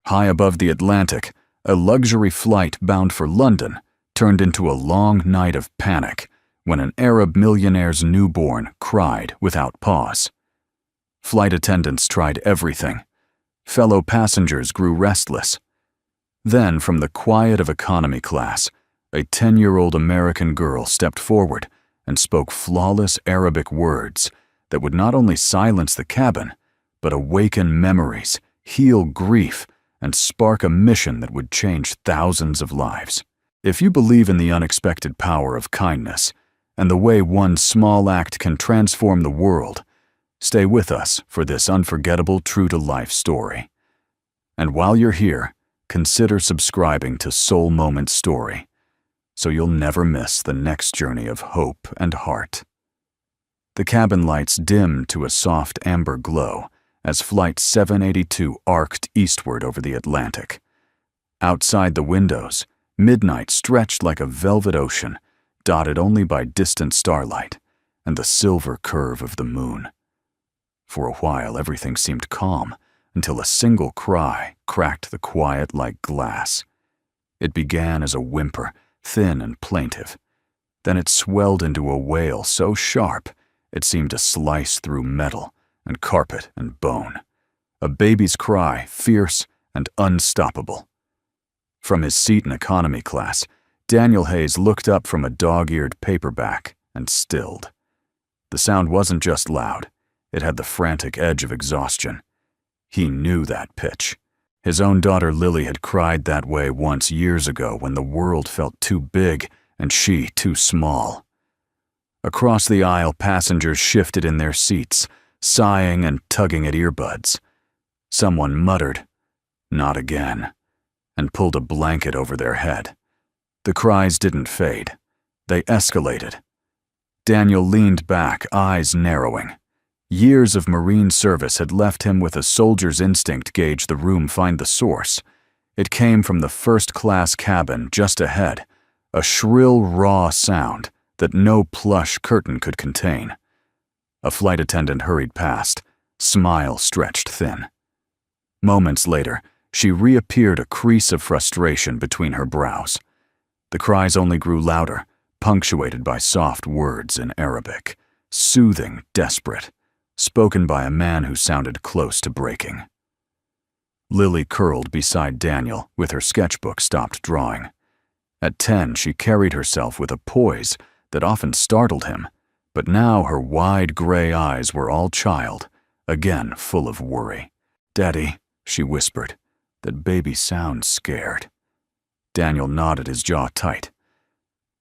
High above the Atlantic, a luxury flight bound for London turned into a long night of panic when an Arab millionaire's newborn cried without pause. Flight attendants tried everything. Fellow passengers grew restless. Then, from the quiet of economy class, a 10-year-old American girl stepped forward and spoke flawless Arabic words that would not only silence the cabin, but awaken memories, heal grief, and spark a mission that would change thousands of lives. If you believe in the unexpected power of kindness and the way one small act can transform the world, stay with us for this unforgettable true-to-life story. And while you're here, consider subscribing to Soul Moment Story, so you'll never miss the next journey of hope and heart. The cabin lights dimmed to a soft amber glow as Flight 782 arced eastward over the Atlantic. Outside the windows, midnight stretched like a velvet ocean, dotted only by distant starlight and the silver curve of the moon. For a while, everything seemed calm until a single cry cracked the quiet like glass. It began as a whimper, thin and plaintive. Then it swelled into a wail so sharp it seemed to slice through metal and carpet and bone. A baby's cry, fierce and unstoppable. From his seat in economy class, Daniel Hayes looked up from a dog-eared paperback and stilled. The sound wasn't just loud, it had the frantic edge of exhaustion. He knew that pitch. His own daughter Lily had cried that way once years ago when the world felt too big and she too small. Across the aisle, passengers shifted in their seats, sighing and tugging at earbuds. Someone muttered, "Not again," and pulled a blanket over their head. The cries didn't fade. They escalated. Daniel leaned back, eyes narrowing. Years of Marine service had left him with a soldier's instinct gauge the room, find the source. It came from the first-class cabin just ahead, a shrill, raw sound that no plush curtain could contain. A flight attendant hurried past, smile stretched thin. Moments later, she reappeared, a crease of frustration between her brows. The cries only grew louder, punctuated by soft words in Arabic, soothing, desperate, spoken by a man who sounded close to breaking. Lily curled beside Daniel, with her sketchbook stopped drawing. At 10, she carried herself with a poise that often startled him, but now her wide gray eyes were all child, again full of worry. "Daddy," she whispered, "that baby sounds scared." Daniel nodded, his jaw tight.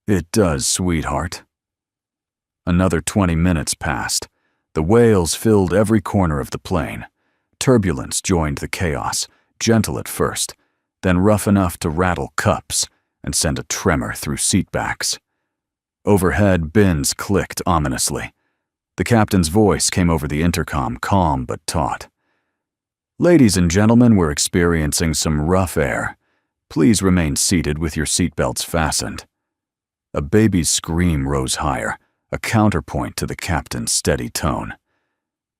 "It does, sweetheart." Another 20 minutes passed. The wails filled every corner of the plane. Turbulence joined the chaos, gentle at first, then rough enough to rattle cups and send a tremor through seatbacks. Overhead, bins clicked ominously. The captain's voice came over the intercom, calm but taut. "Ladies and gentlemen, we're experiencing some rough air. Please remain seated with your seatbelts fastened." A baby's scream rose higher, a counterpoint to the captain's steady tone.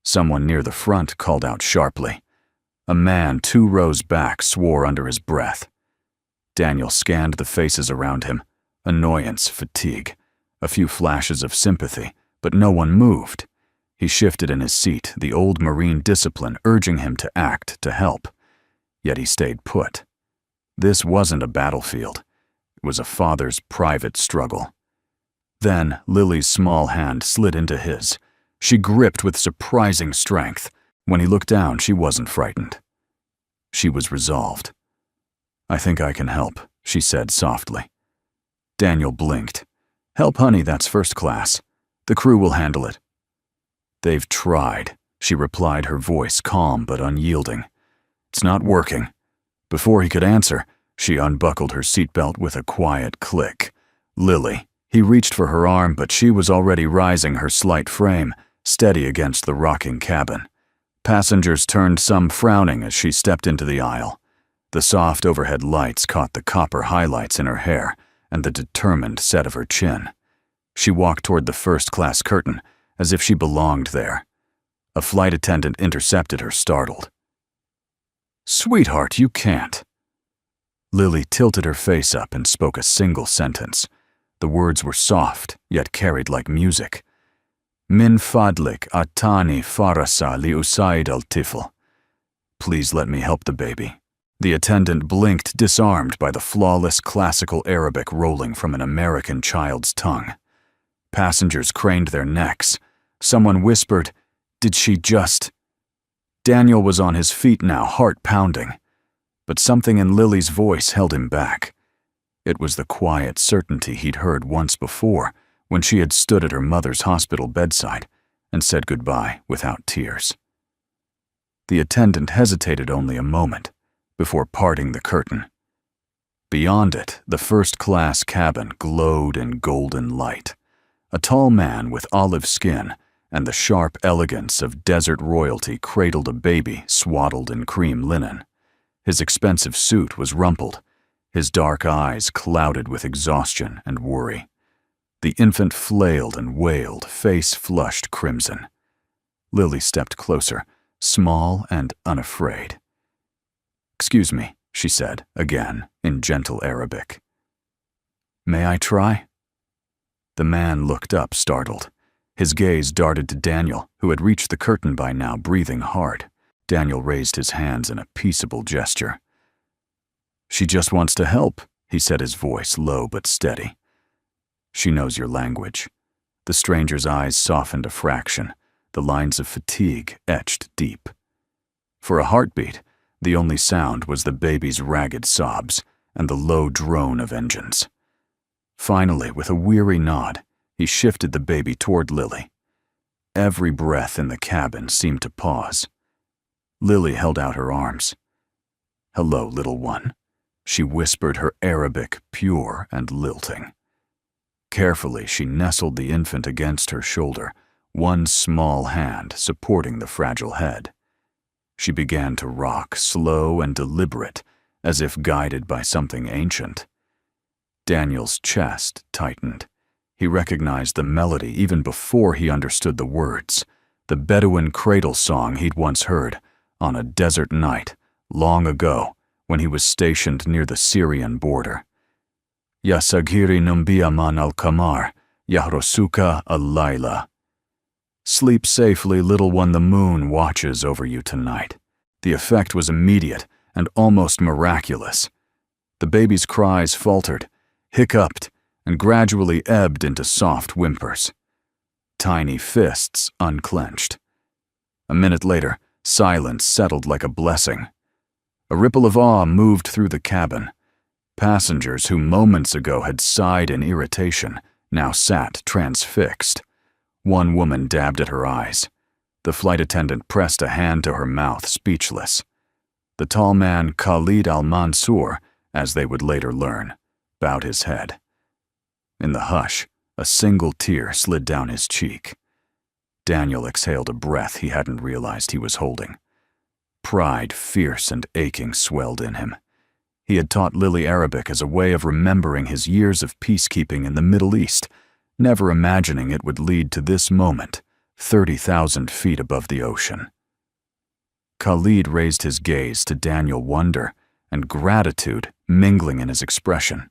Someone near the front called out sharply. A man 2 rows back swore under his breath. Daniel scanned the faces around him, annoyance, fatigue, a few flashes of sympathy, but no one moved. He shifted in his seat, the old Marine discipline urging him to act, to help. Yet he stayed put. This wasn't a battlefield. It was a father's private struggle. Then Lily's small hand slid into his. She gripped with surprising strength. When he looked down, she wasn't frightened. She was resolved. "I think I can help," she said softly. Daniel blinked. "Help, honey, that's first class. The crew will handle it." "They've tried," she replied, her voice calm but unyielding. "It's not working." Before he could answer, she unbuckled her seatbelt with a quiet click. "Lily." He reached for her arm, but she was already rising, her slight frame steady against the rocking cabin. Passengers turned, some frowning as she stepped into the aisle. The soft overhead lights caught the copper highlights in her hair and the determined set of her chin. She walked toward the first-class curtain, as if she belonged there. A flight attendant intercepted her, startled. Sweetheart, you can't. Lily tilted her face up and spoke a single sentence. The words were soft, yet carried like music. Min fadlik atani farasa li usaid al-tifl. Please let me help the baby. The attendant blinked, disarmed by the flawless classical Arabic rolling from an American child's tongue. Passengers craned their necks. Someone whispered, "Did she just—" Daniel was on his feet now, heart pounding. But something in Lily's voice held him back. It was the quiet certainty he'd heard once before when she had stood at her mother's hospital bedside and said goodbye without tears. The attendant hesitated only a moment before parting the curtain. Beyond it, the first-class cabin glowed in golden light. A tall man with olive skin and the sharp elegance of desert royalty cradled a baby swaddled in cream linen. His expensive suit was rumpled, his dark eyes clouded with exhaustion and worry. The infant flailed and wailed, face flushed crimson. Lily stepped closer, small and unafraid. "Excuse me," she said, again, in gentle Arabic. "May I try?" The man looked up, startled. His gaze darted to Daniel, who had reached the curtain by now, breathing hard. Daniel raised his hands in a peaceable gesture. "She just wants to help," he said, his voice low but steady. "She knows your language." The stranger's eyes softened a fraction, the lines of fatigue etched deep. For a heartbeat, the only sound was the baby's ragged sobs and the low drone of engines. Finally, with a weary nod, he shifted the baby toward Lily. Every breath in the cabin seemed to pause. Lily held out her arms. "Hello, little one," she whispered, her Arabic pure and lilting. Carefully, she nestled the infant against her shoulder, one small hand supporting the fragile head. She began to rock, slow and deliberate, as if guided by something ancient. Daniel's chest tightened. He recognized the melody even before he understood the words, the Bedouin cradle song he'd once heard on a desert night long ago when he was stationed near the Syrian border. Ya sagiri numbiyaman al-kamar, yahrosuka al-laila. Sleep safely, little one, the moon watches over you tonight. The effect was immediate and almost miraculous. The baby's cries faltered, hiccuped, and gradually ebbed into soft whimpers. Tiny fists unclenched. A minute later, silence settled like a blessing. A ripple of awe moved through the cabin. Passengers who moments ago had sighed in irritation now sat transfixed. One woman dabbed at her eyes. The flight attendant pressed a hand to her mouth, speechless. The tall man, Khalid al-Mansour, as they would later learn, bowed his head. In the hush, a single tear slid down his cheek. Daniel exhaled a breath he hadn't realized he was holding. Pride, fierce and aching, swelled in him. He had taught Lily Arabic as a way of remembering his years of peacekeeping in the Middle East, never imagining it would lead to this moment, 30,000 feet above the ocean. Khalid raised his gaze to Daniel, wonder and gratitude mingling in his expression.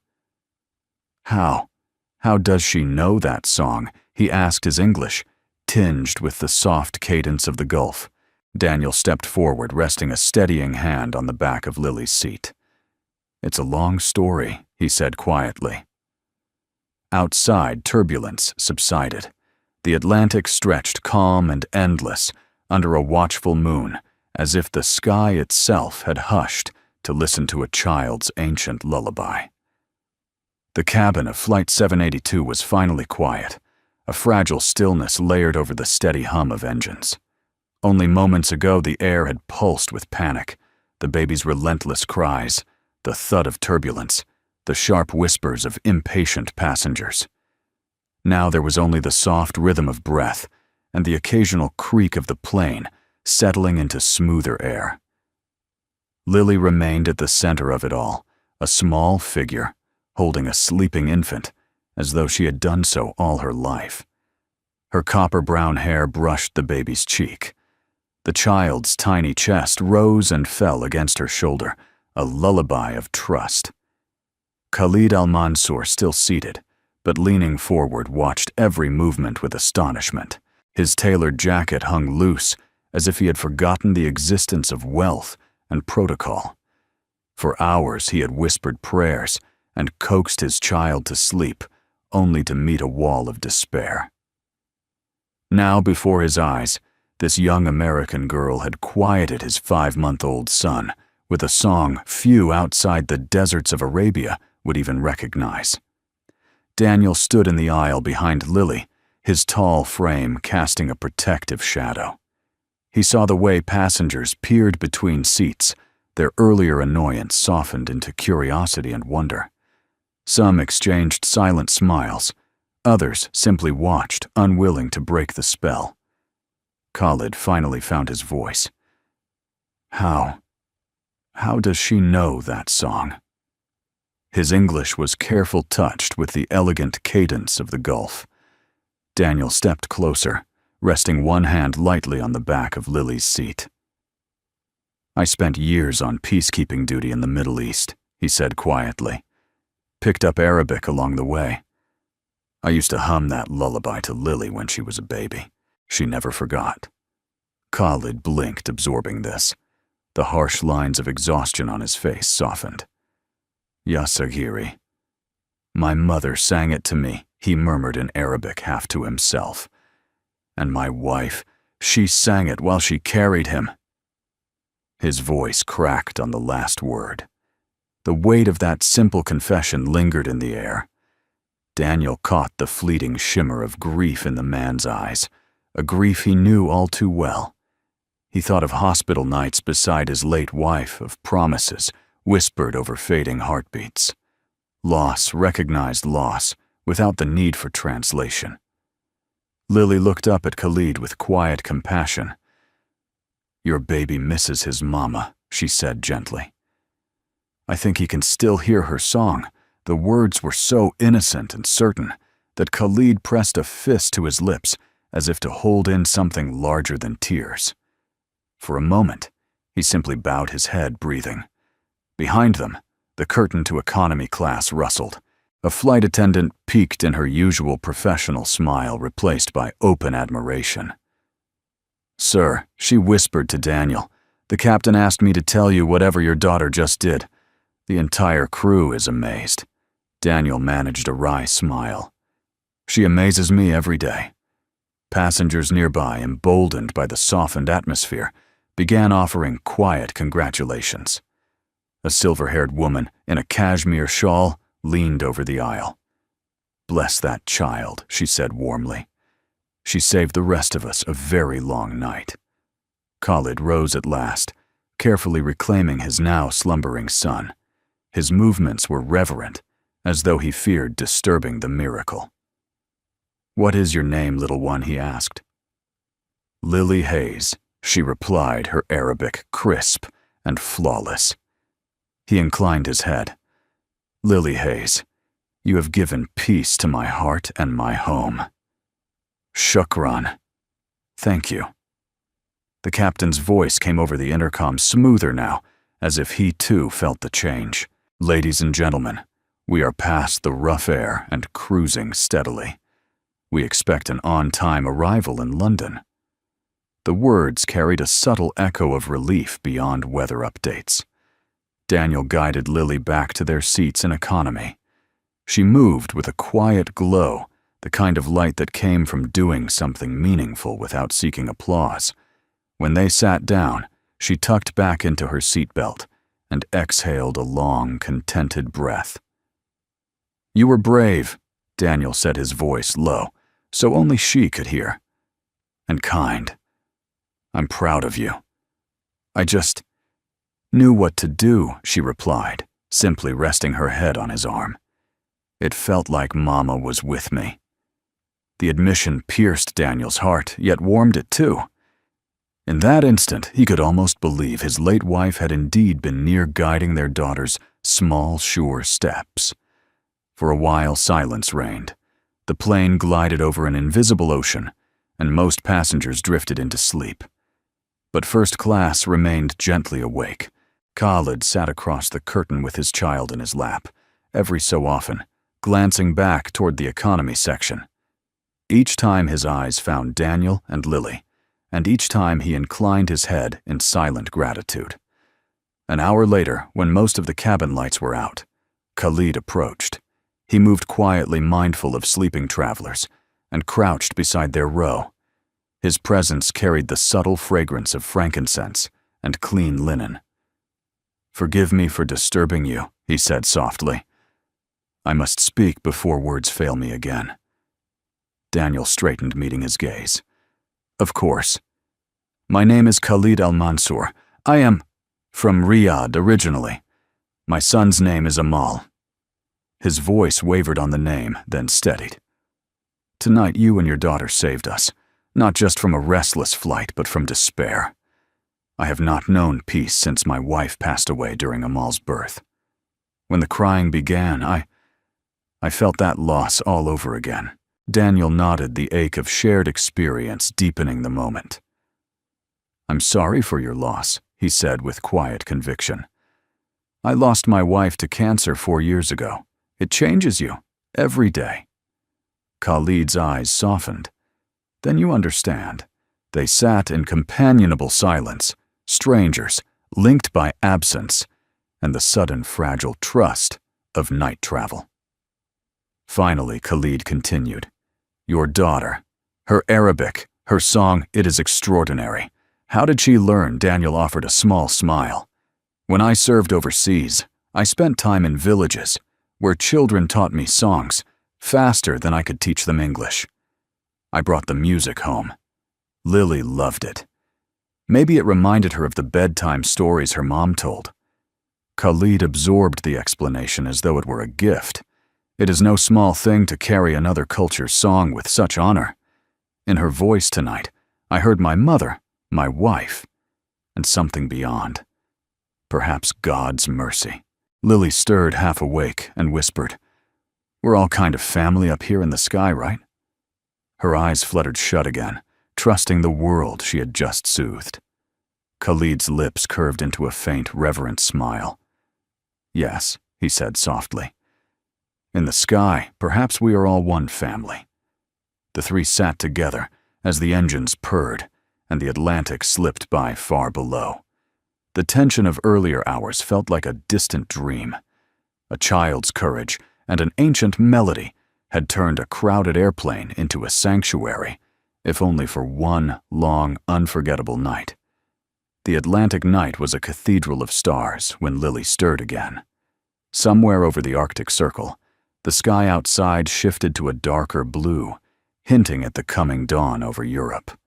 How does she know that song?" he asked, his English tinged with the soft cadence of the Gulf. Daniel stepped forward, resting a steadying hand on the back of Lily's seat. "It's a long story," he said quietly. Outside, turbulence subsided. The Atlantic stretched calm and endless under a watchful moon, as if the sky itself had hushed to listen to a child's ancient lullaby. The cabin of Flight 782 was finally quiet, a fragile stillness layered over the steady hum of engines. Only moments ago the air had pulsed with panic, the baby's relentless cries, the thud of turbulence, the sharp whispers of impatient passengers. Now there was only the soft rhythm of breath and the occasional creak of the plane settling into smoother air. Lily remained at the center of it all, a small figure, holding a sleeping infant, as though she had done so all her life. Her copper-brown hair brushed the baby's cheek. The child's tiny chest rose and fell against her shoulder, a lullaby of trust. Khalid al-Mansour, still seated, but leaning forward, watched every movement with astonishment. His tailored jacket hung loose, as if he had forgotten the existence of wealth and protocol. For hours he had whispered prayers and coaxed his child to sleep, only to meet a wall of despair. Now before his eyes, this young American girl had quieted his 5-month-old son with a song few outside the deserts of Arabia would even recognize. Daniel stood in the aisle behind Lily, his tall frame casting a protective shadow. He saw the way passengers peered between seats, their earlier annoyance softened into curiosity and wonder. Some exchanged silent smiles, others simply watched, unwilling to break the spell. Khalid finally found his voice. How does she know that song? His English was careful touched with the elegant cadence of the Gulf. Daniel stepped closer, resting one hand lightly on the back of Lily's seat. I spent years on peacekeeping duty in the Middle East, he said quietly. Picked up Arabic along the way. I used to hum that lullaby to Lily when she was a baby. She never forgot. Khalid blinked, absorbing this. The harsh lines of exhaustion on his face softened. Ya Saghiri. My mother sang it to me, he murmured in Arabic, half to himself. And my wife, she sang it while she carried him. His voice cracked on the last word. The weight of that simple confession lingered in the air. Daniel caught the fleeting shimmer of grief in the man's eyes, a grief he knew all too well. He thought of hospital nights beside his late wife, of promises whispered over fading heartbeats. Loss, recognized loss, without the need for translation. Lily looked up at Khalid with quiet compassion. Your baby misses his mama, she said gently. I think he can still hear her song. The words were so innocent and certain that Khalid pressed a fist to his lips as if to hold in something larger than tears. For a moment, he simply bowed his head, breathing. Behind them, the curtain to economy class rustled. A flight attendant peeked in her usual professional smile, replaced by open admiration. Sir, she whispered to Daniel, the captain asked me to tell you whatever your daughter just did. The entire crew is amazed. Daniel managed a wry smile. She amazes me every day. Passengers nearby, emboldened by the softened atmosphere, began offering quiet congratulations. A silver-haired woman in a cashmere shawl leaned over the aisle. Bless that child, she said warmly. She saved the rest of us a very long night. Khalid rose at last, carefully reclaiming his now slumbering son. His movements were reverent, as though he feared disturbing the miracle. What is your name, little one? He asked. Lily Hayes, she replied, her Arabic crisp and flawless. He inclined his head. Lily Hayes, you have given peace to my heart and my home. Shukran. Thank you. The captain's voice came over the intercom, smoother now, as if he too felt the change. Ladies and gentlemen, we are past the rough air and cruising steadily. We expect an on-time arrival in London. The words carried a subtle echo of relief beyond weather updates. Daniel guided Lily back to their seats in economy. She moved with a quiet glow, the kind of light that came from doing something meaningful without seeking applause. When they sat down, she tucked back into her seatbelt and exhaled a long, contented breath. You were brave, Daniel said, his voice low, so only she could hear. And kind. I'm proud of you. I just knew what to do, she replied, simply resting her head on his arm. It felt like Mama was with me. The admission pierced Daniel's heart, yet warmed it too. In that instant, he could almost believe his late wife had indeed been near guiding their daughter's small, sure steps. For a while, silence reigned. The plane glided over an invisible ocean, and most passengers drifted into sleep. But first class remained gently awake. Khalid sat across the curtain with his child in his lap, every so often, glancing back toward the economy section. Each time his eyes found Daniel and Lily, and each time he inclined his head in silent gratitude. An hour later, when most of the cabin lights were out, Khalid approached. He moved quietly, mindful of sleeping travelers, and crouched beside their row. His presence carried the subtle fragrance of frankincense and clean linen. "Forgive me for disturbing you," he said softly. "I must speak before words fail me again." Daniel straightened, meeting his gaze. "Of course. My name is Khalid Al-Mansour. I am from Riyadh originally. My son's name is Amal." His voice wavered on the name, then steadied. "Tonight you and your daughter saved us, not just from a restless flight, but from despair. I have not known peace since my wife passed away during Amal's birth. When the crying began, I felt that loss all over again." Daniel nodded, the ache of shared experience deepening the moment. "I'm sorry for your loss," he said with quiet conviction. "I lost my wife to cancer 4 years ago. It changes you, every day." Khalid's eyes softened. "Then you understand." They sat in companionable silence, strangers, linked by absence, and the sudden fragile trust of night travel. Finally, Khalid continued. "Your daughter, her Arabic, her song, it is extraordinary. How did she learn?" Daniel offered a small smile. "When I served overseas, I spent time in villages where children taught me songs faster than I could teach them English. I brought the music home. Lily loved it. Maybe it reminded her of the bedtime stories her mom told." Khalid absorbed the explanation as though it were a gift. It is no small thing to carry another culture's song with such honor. In her voice tonight, I heard my mother, my wife, and something beyond. Perhaps God's mercy. Lily stirred, half awake, and whispered, "We're all kind of family up here in the sky, right?" Her eyes fluttered shut again, trusting the world she had just soothed. Khalid's lips curved into a faint, reverent smile. "Yes," he said softly. "In the sky, perhaps we are all one family." The three sat together as the engines purred and the Atlantic slipped by far below. The tension of earlier hours felt like a distant dream. A child's courage and an ancient melody had turned a crowded airplane into a sanctuary, if only for one long, unforgettable night. The Atlantic night was a cathedral of stars when Lily stirred again. Somewhere over the Arctic Circle, the sky outside shifted to a darker blue, hinting at the coming dawn over Europe.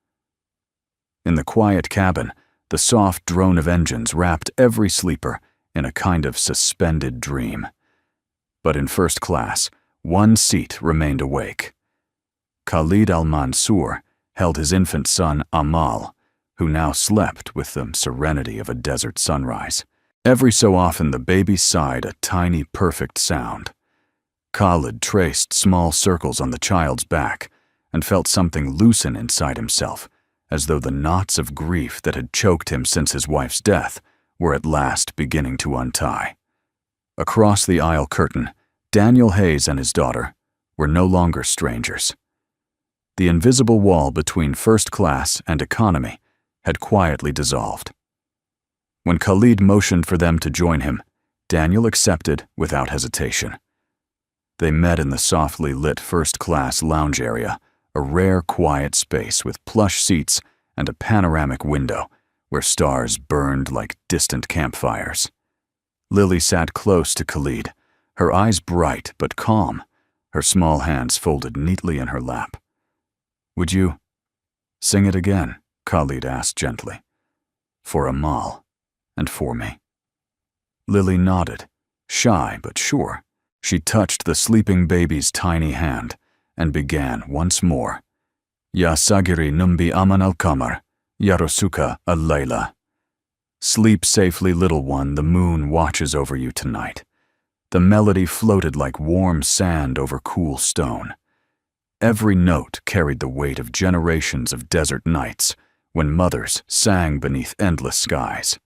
In the quiet cabin, the soft drone of engines wrapped every sleeper in a kind of suspended dream. But in first class, one seat remained awake. Khalid Al-Mansour held his infant son Amal, who now slept with the serenity of a desert sunrise. Every so often the baby sighed a tiny, perfect sound. Khalid traced small circles on the child's back and felt something loosen inside himself, as though the knots of grief that had choked him since his wife's death were at last beginning to untie. Across the aisle curtain, Daniel Hayes and his daughter were no longer strangers. The invisible wall between first class and economy had quietly dissolved. When Khalid motioned for them to join him, Daniel accepted without hesitation. They met in the softly lit first-class lounge area, a rare quiet space with plush seats and a panoramic window where stars burned like distant campfires. Lily sat close to Khalid, her eyes bright but calm, her small hands folded neatly in her lap. "Would you sing it again?" Khalid asked gently. "For Amal, and for me." Lily nodded, shy but sure. She touched the sleeping baby's tiny hand and began once more. "Ya sagiri numbi aman al-kamar, ya rosuka al-layla." Sleep safely, little one, the moon watches over you tonight. The melody floated like warm sand over cool stone. Every note carried the weight of generations of desert nights when mothers sang beneath endless skies.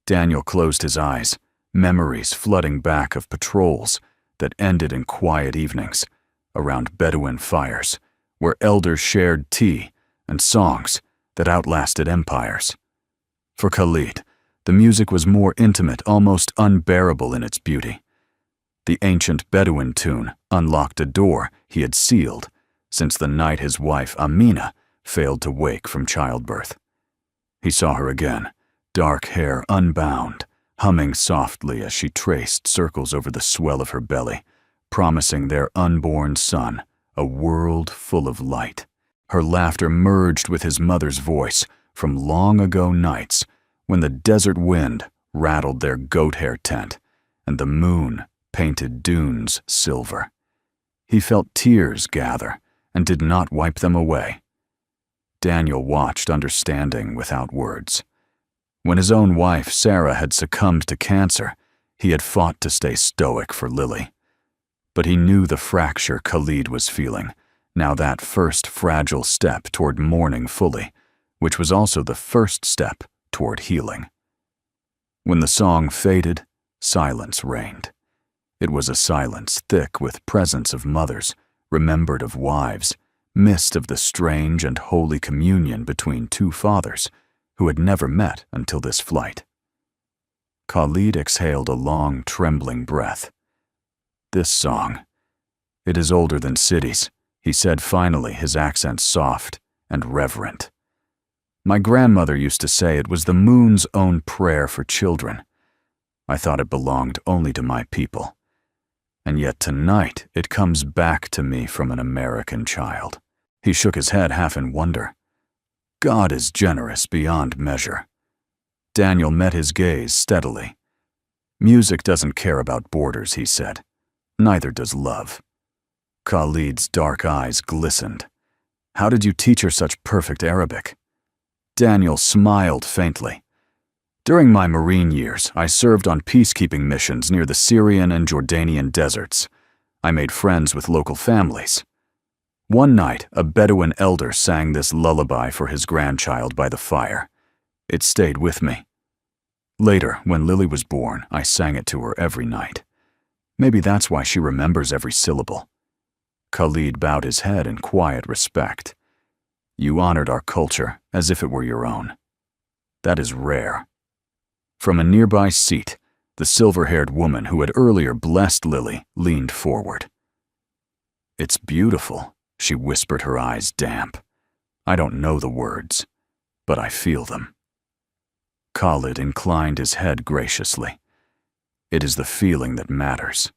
Daniel closed his eyes, memories flooding back of patrols that ended in quiet evenings, around Bedouin fires, where elders shared tea and songs that outlasted empires. For Khalid, the music was more intimate, almost unbearable in its beauty. The ancient Bedouin tune unlocked a door he had sealed since the night his wife Amina failed to wake from childbirth. He saw her again, dark hair unbound, humming softly as she traced circles over the swell of her belly, promising their unborn son a world full of light. Her laughter merged with his mother's voice from long ago nights when the desert wind rattled their goat hair tent and the moon painted dunes silver. He felt tears gather and did not wipe them away. Daniel watched, understanding without words. When his own wife, Sarah, had succumbed to cancer, he had fought to stay stoic for Lily. But he knew the fracture Khalid was feeling, now that first fragile step toward mourning fully, which was also the first step toward healing. When the song faded, silence reigned. It was a silence thick with presence of mothers, remembered of wives, mist of the strange and holy communion between two fathers who had never met until this flight. Khalid exhaled a long, trembling breath. This song, it is older than cities, he said finally, his accent soft and reverent. My grandmother used to say it was the moon's own prayer for children. I thought it belonged only to my people. And yet tonight it comes back to me from an American child. He shook his head half in wonder. God is generous beyond measure. Daniel met his gaze steadily. Music doesn't care about borders, he said. Neither does love. Khalid's dark eyes glistened. How did you teach her such perfect Arabic? Daniel smiled faintly. During my Marine years, I served on peacekeeping missions near the Syrian and Jordanian deserts. I made friends with local families. One night, a Bedouin elder sang this lullaby for his grandchild by the fire. It stayed with me. Later, when Lily was born, I sang it to her every night. Maybe that's why she remembers every syllable. Khalid bowed his head in quiet respect. You honored our culture as if it were your own. That is rare. From a nearby seat, the silver-haired woman who had earlier blessed Lily leaned forward. It's beautiful, she whispered, her eyes damp. I don't know the words, but I feel them. Khalid inclined his head graciously. It is the feeling that matters.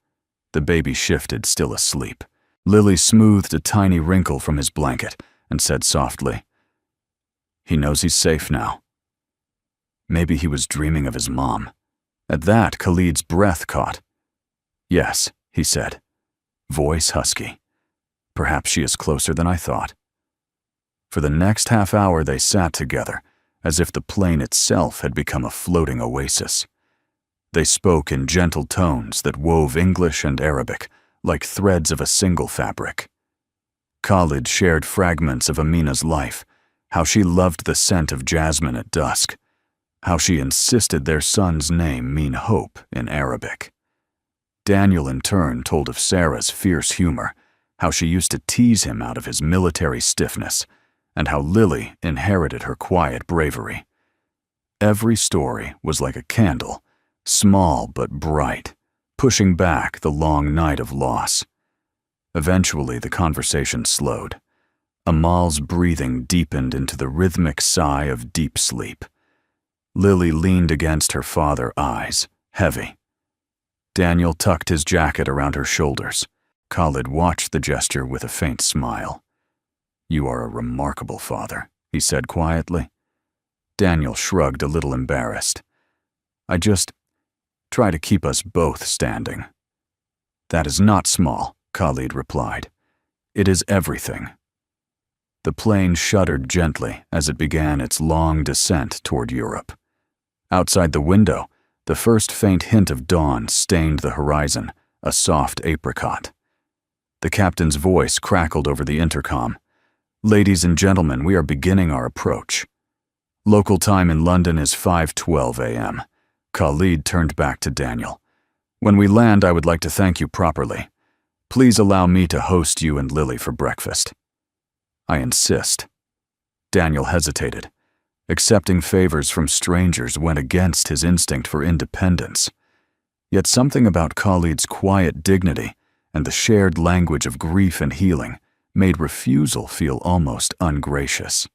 The baby shifted, still asleep. Lily smoothed a tiny wrinkle from his blanket and said softly, He knows he's safe now. Maybe he was dreaming of his mom. At that, Khalid's breath caught. Yes, he said, voice husky. Perhaps she is closer than I thought. For the next half hour they sat together, as if the plain itself had become a floating oasis. They spoke in gentle tones that wove English and Arabic, like threads of a single fabric. Khalid shared fragments of Amina's life, how she loved the scent of jasmine at dusk, how she insisted their son's name mean hope in Arabic. Daniel in turn told of Sarah's fierce humor, how she used to tease him out of his military stiffness, and how Lily inherited her quiet bravery. Every story was like a candle, small but bright, pushing back the long night of loss. Eventually, the conversation slowed. Amal's breathing deepened into the rhythmic sigh of deep sleep. Lily leaned against her father's eyes, heavy. Daniel tucked his jacket around her shoulders. Khalid watched the gesture with a faint smile. You are a remarkable father, he said quietly. Daniel shrugged, a little embarrassed. I just try to keep us both standing. That is not small, Khalid replied. It is everything. The plane shuddered gently as it began its long descent toward Europe. Outside the window, the first faint hint of dawn stained the horizon, a soft apricot. The captain's voice crackled over the intercom. Ladies and gentlemen, we are beginning our approach. Local time in London is 5:12 a.m. Khalid turned back to Daniel. When we land, I would like to thank you properly. Please allow me to host you and Lily for breakfast. I insist. Daniel hesitated. Accepting favors from strangers went against his instinct for independence. Yet something about Khalid's quiet dignity and the shared language of grief and healing made refusal feel almost ungracious.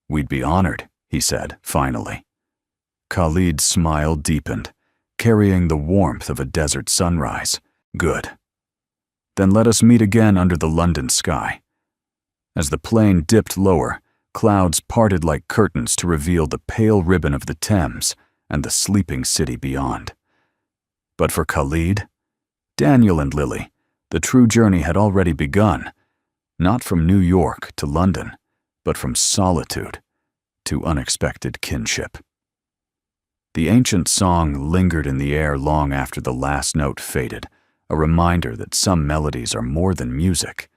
We'd be honored, he said, finally. Khalid's smile deepened, carrying the warmth of a desert sunrise. Good. Then let us meet again under the London sky. As the plane dipped lower, clouds parted like curtains to reveal the pale ribbon of the Thames and the sleeping city beyond. But for Khalid, Daniel and Lily, the true journey had already begun, not from New York to London, but from solitude to unexpected kinship. The ancient song lingered in the air long after the last note faded, a reminder that some melodies are more than music.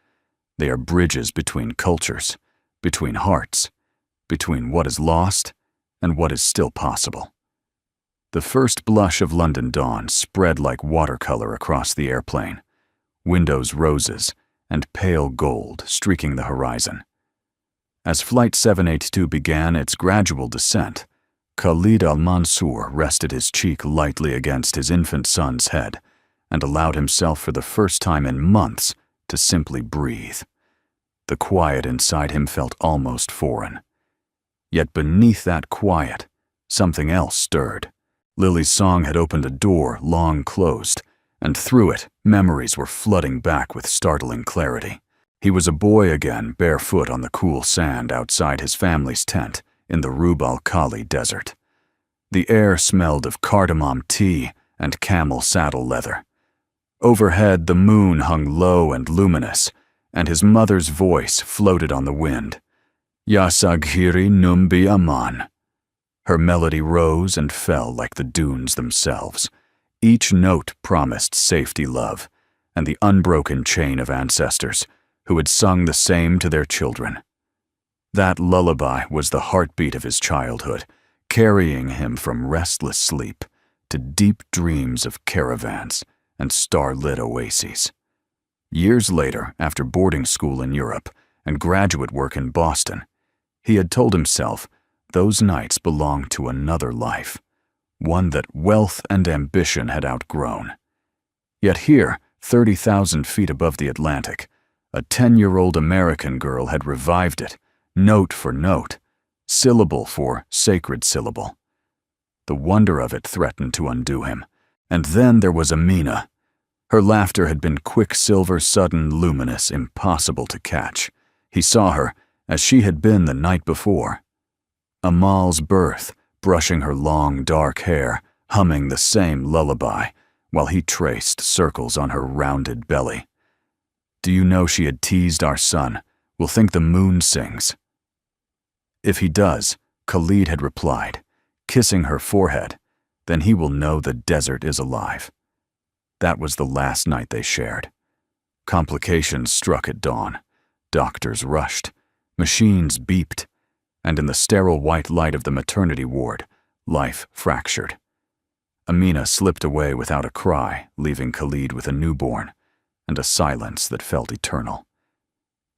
They are bridges between cultures, between hearts, between what is lost and what is still possible. The first blush of London dawn spread like watercolor across the airplane, windows roses and pale gold streaking the horizon. As Flight 782 began its gradual descent, Khalid al-Mansour rested his cheek lightly against his infant son's head and allowed himself for the first time in months to simply breathe. The quiet inside him felt almost foreign. Yet beneath that quiet, something else stirred. Lily's song had opened a door long closed, and through it, memories were flooding back with startling clarity. He was a boy again, barefoot on the cool sand outside his family's tent in the Rub al-Khali desert. The air smelled of cardamom tea and camel saddle leather. Overhead, the moon hung low and luminous, and his mother's voice floated on the wind. Ya Saghiri Numbi Aman. Her melody rose and fell like the dunes themselves. Each note promised safety, love, and the unbroken chain of ancestors who had sung the same to their children. That lullaby was the heartbeat of his childhood, carrying him from restless sleep to deep dreams of caravans and star-lit oases. Years later, after boarding school in Europe and graduate work in Boston, he had told himself those nights belonged to another life, one that wealth and ambition had outgrown. Yet here, 30,000 feet above the Atlantic, a 10-year-old American girl had revived it, note for note, syllable for sacred syllable. The wonder of it threatened to undo him. And then there was Amina. Her laughter had been quicksilver, sudden, luminous, impossible to catch. He saw her as she had been the night before. Amal's birth, brushing her long, dark hair, humming the same lullaby, while he traced circles on her rounded belly. Do you know she had teased our son? We'll think the moon sings. If he does, Khalid had replied, kissing her forehead, then he will know the desert is alive. That was the last night they shared. Complications struck at dawn. Doctors rushed. Machines beeped. And in the sterile white light of the maternity ward, life fractured. Amina slipped away without a cry, leaving Khalid with a newborn and a silence that felt eternal.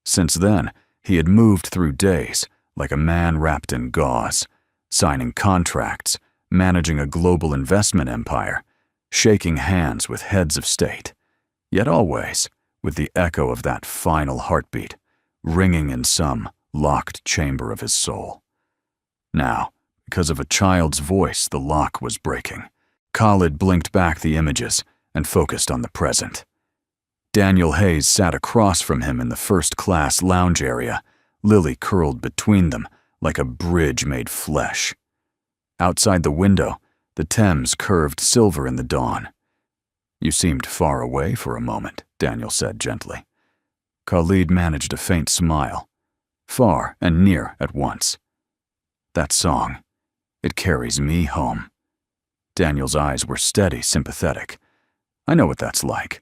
Since then, he had moved through days like a man wrapped in gauze, signing contracts, managing a global investment empire, shaking hands with heads of state, yet always with the echo of that final heartbeat ringing in some locked chamber of his soul. Now, because of a child's voice, the lock was breaking. Khalid blinked back the images and focused on the present. Daniel Hayes sat across from him in the first-class lounge area, Lily curled between them like a bridge made flesh. Outside the window, the Thames curved silver in the dawn. You seemed far away for a moment, Daniel said gently. Khalid managed a faint smile, far and near at once. That song, it carries me home. Daniel's eyes were steady, sympathetic. I know what that's like.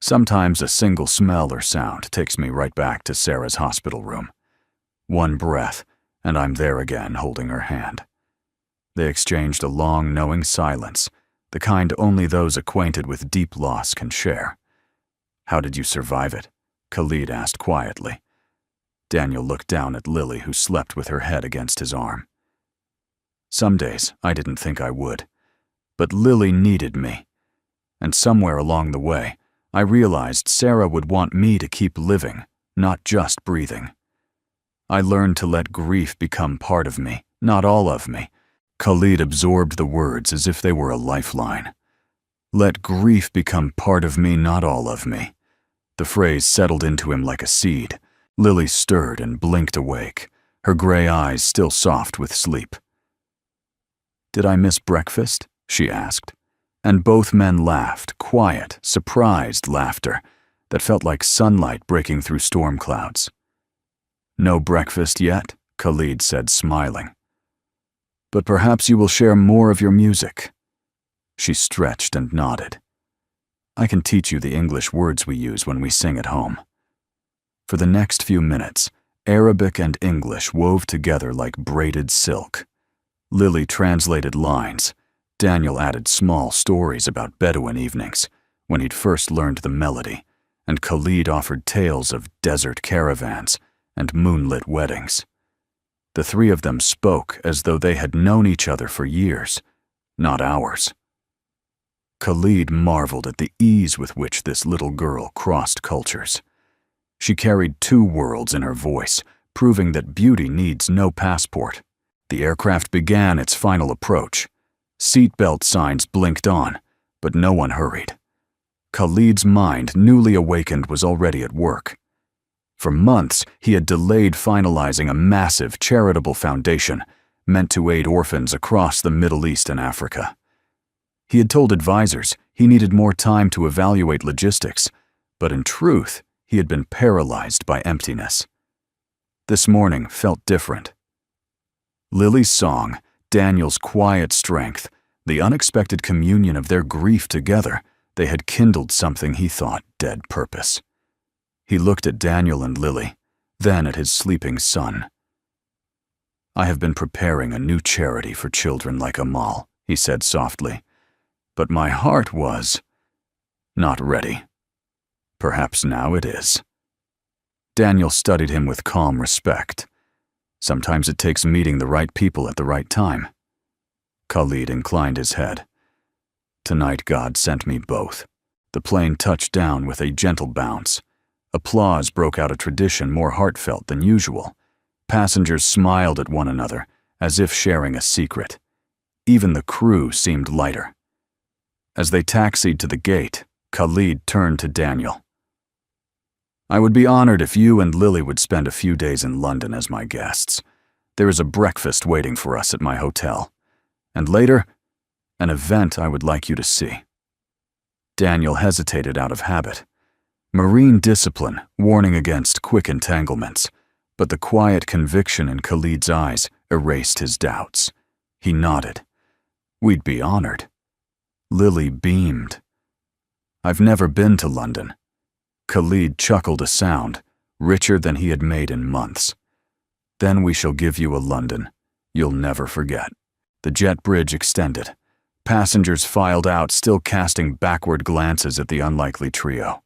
Sometimes a single smell or sound takes me right back to Sarah's hospital room. One breath, and I'm there again, holding her hand. They exchanged a long, knowing silence, the kind only those acquainted with deep loss can share. "How did you survive it?" Khalid asked quietly. Daniel looked down at Lily, who slept with her head against his arm. "Some days I didn't think I would, but Lily needed me. And somewhere along the way, I realized Sarah would want me to keep living, not just breathing. I learned to let grief become part of me, not all of me." Khalid absorbed the words as if they were a lifeline. "Let grief become part of me, not all of me." The phrase settled into him like a seed. Lily stirred and blinked awake, her gray eyes still soft with sleep. "Did I miss breakfast?" she asked. And both men laughed, quiet, surprised laughter that felt like sunlight breaking through storm clouds. "No breakfast yet?" Khalid said, smiling. "But perhaps you will share more of your music." She stretched and nodded. "I can teach you the English words we use when we sing at home." For the next few minutes, Arabic and English wove together like braided silk. Lily translated lines. Daniel added small stories about Bedouin evenings, when he'd first learned the melody, and Khalid offered tales of desert caravans and moonlit weddings. The three of them spoke as though they had known each other for years, not hours. Khalid marveled at the ease with which this little girl crossed cultures. She carried two worlds in her voice, proving that beauty needs no passport. The aircraft began its final approach. Seatbelt signs blinked on, but no one hurried. Khalid's mind, newly awakened, was already at work. For months, he had delayed finalizing a massive charitable foundation meant to aid orphans across the Middle East and Africa. He had told advisors he needed more time to evaluate logistics, but in truth, he had been paralyzed by emptiness. This morning felt different. Lily's song, Daniel's quiet strength, the unexpected communion of their grief together, they had kindled something he thought dead purpose. He looked at Daniel and Lily, then at his sleeping son. "I have been preparing a new charity for children like Amal," he said softly, "but my heart was not ready. Perhaps now it is." Daniel studied him with calm respect. "Sometimes it takes meeting the right people at the right time." Khalid inclined his head. "Tonight God sent me both." The plane touched down with a gentle bounce. Applause broke out, a tradition more heartfelt than usual. Passengers smiled at one another, as if sharing a secret. Even the crew seemed lighter. As they taxied to the gate, Khalid turned to Daniel. "I would be honored if you and Lily would spend a few days in London as my guests. There is a breakfast waiting for us at my hotel. And later, an event I would like you to see." Daniel hesitated out of habit. Marine discipline, warning against quick entanglements, but the quiet conviction in Khalid's eyes erased his doubts. He nodded. "We'd be honored." Lily beamed. "I've never been to London." Khalid chuckled a sound, richer than he had made in months. "Then we shall give you a London you'll never forget." The jet bridge extended. Passengers filed out, still casting backward glances at the unlikely trio.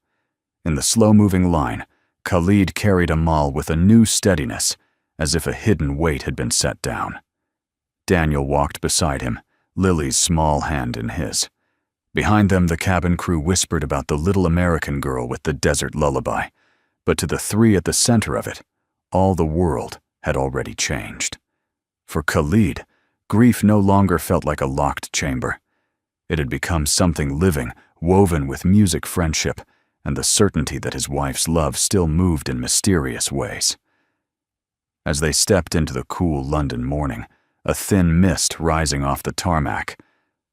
In the slow-moving line, Khalid carried Amal with a new steadiness, as if a hidden weight had been set down. Daniel walked beside him, Lily's small hand in his. Behind them, the cabin crew whispered about the little American girl with the desert lullaby, but to the three at the center of it, all the world had already changed. For Khalid, grief no longer felt like a locked chamber. It had become something living, woven with music, friendship, and the certainty that his wife's love still moved in mysterious ways. As they stepped into the cool London morning, a thin mist rising off the tarmac,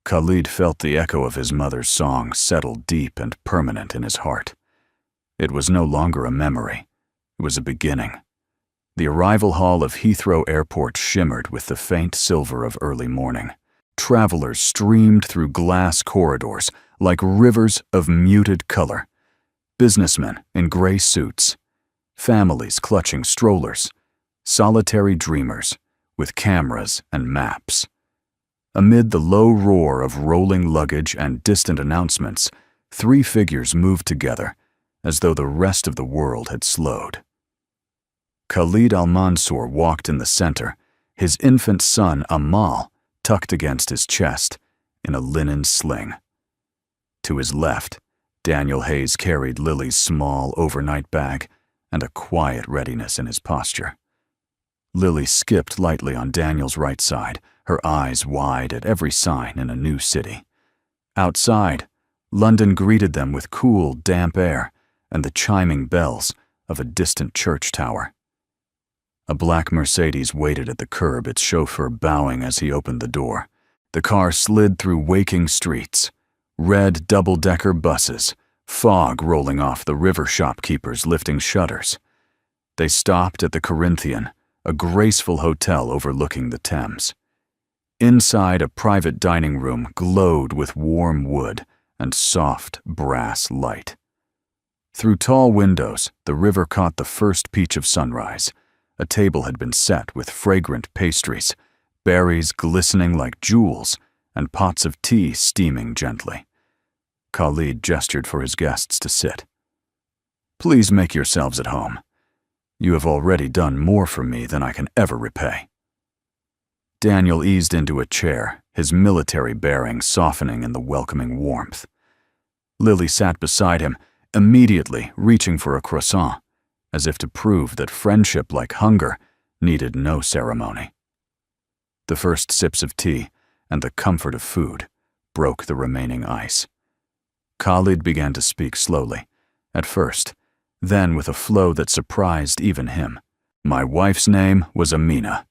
Khalid felt the echo of his mother's song settle deep and permanent in his heart. It was no longer a memory. It was a beginning. The arrival hall of Heathrow Airport shimmered with the faint silver of early morning. Travelers streamed through glass corridors like rivers of muted color. Businessmen in gray suits, families clutching strollers, solitary dreamers, with cameras and maps. Amid the low roar of rolling luggage and distant announcements, 3 figures moved together, as though the rest of the world had slowed. Khalid al-Mansour walked in the center, his infant son Amal tucked against his chest in a linen sling. To his left, Daniel Hayes carried Lily's small overnight bag and a quiet readiness in his posture. Lily skipped lightly on Daniel's right side, her eyes wide at every sign in a new city. Outside, London greeted them with cool, damp air and the chiming bells of a distant church tower. A black Mercedes waited at the curb, its chauffeur bowing as he opened the door. The car slid through waking streets, red double-decker buses, fog rolling off the river shopkeepers lifting shutters. They stopped at the Corinthian, a graceful hotel overlooking the Thames. Inside, a private dining room glowed with warm wood and soft brass light. Through tall windows, the river caught the first peach of sunrise. A table had been set with fragrant pastries, berries glistening like jewels, and pots of tea steaming gently. Khalid gestured for his guests to sit. "Please make yourselves at home. You have already done more for me than I can ever repay." Daniel eased into a chair, his military bearing softening in the welcoming warmth. Lily sat beside him, immediately reaching for a croissant, as if to prove that friendship like hunger needed no ceremony. The first sips of tea and the comfort of food broke the remaining ice. Khalid began to speak slowly, at first, then with a flow that surprised even him. "My wife's name was Amina."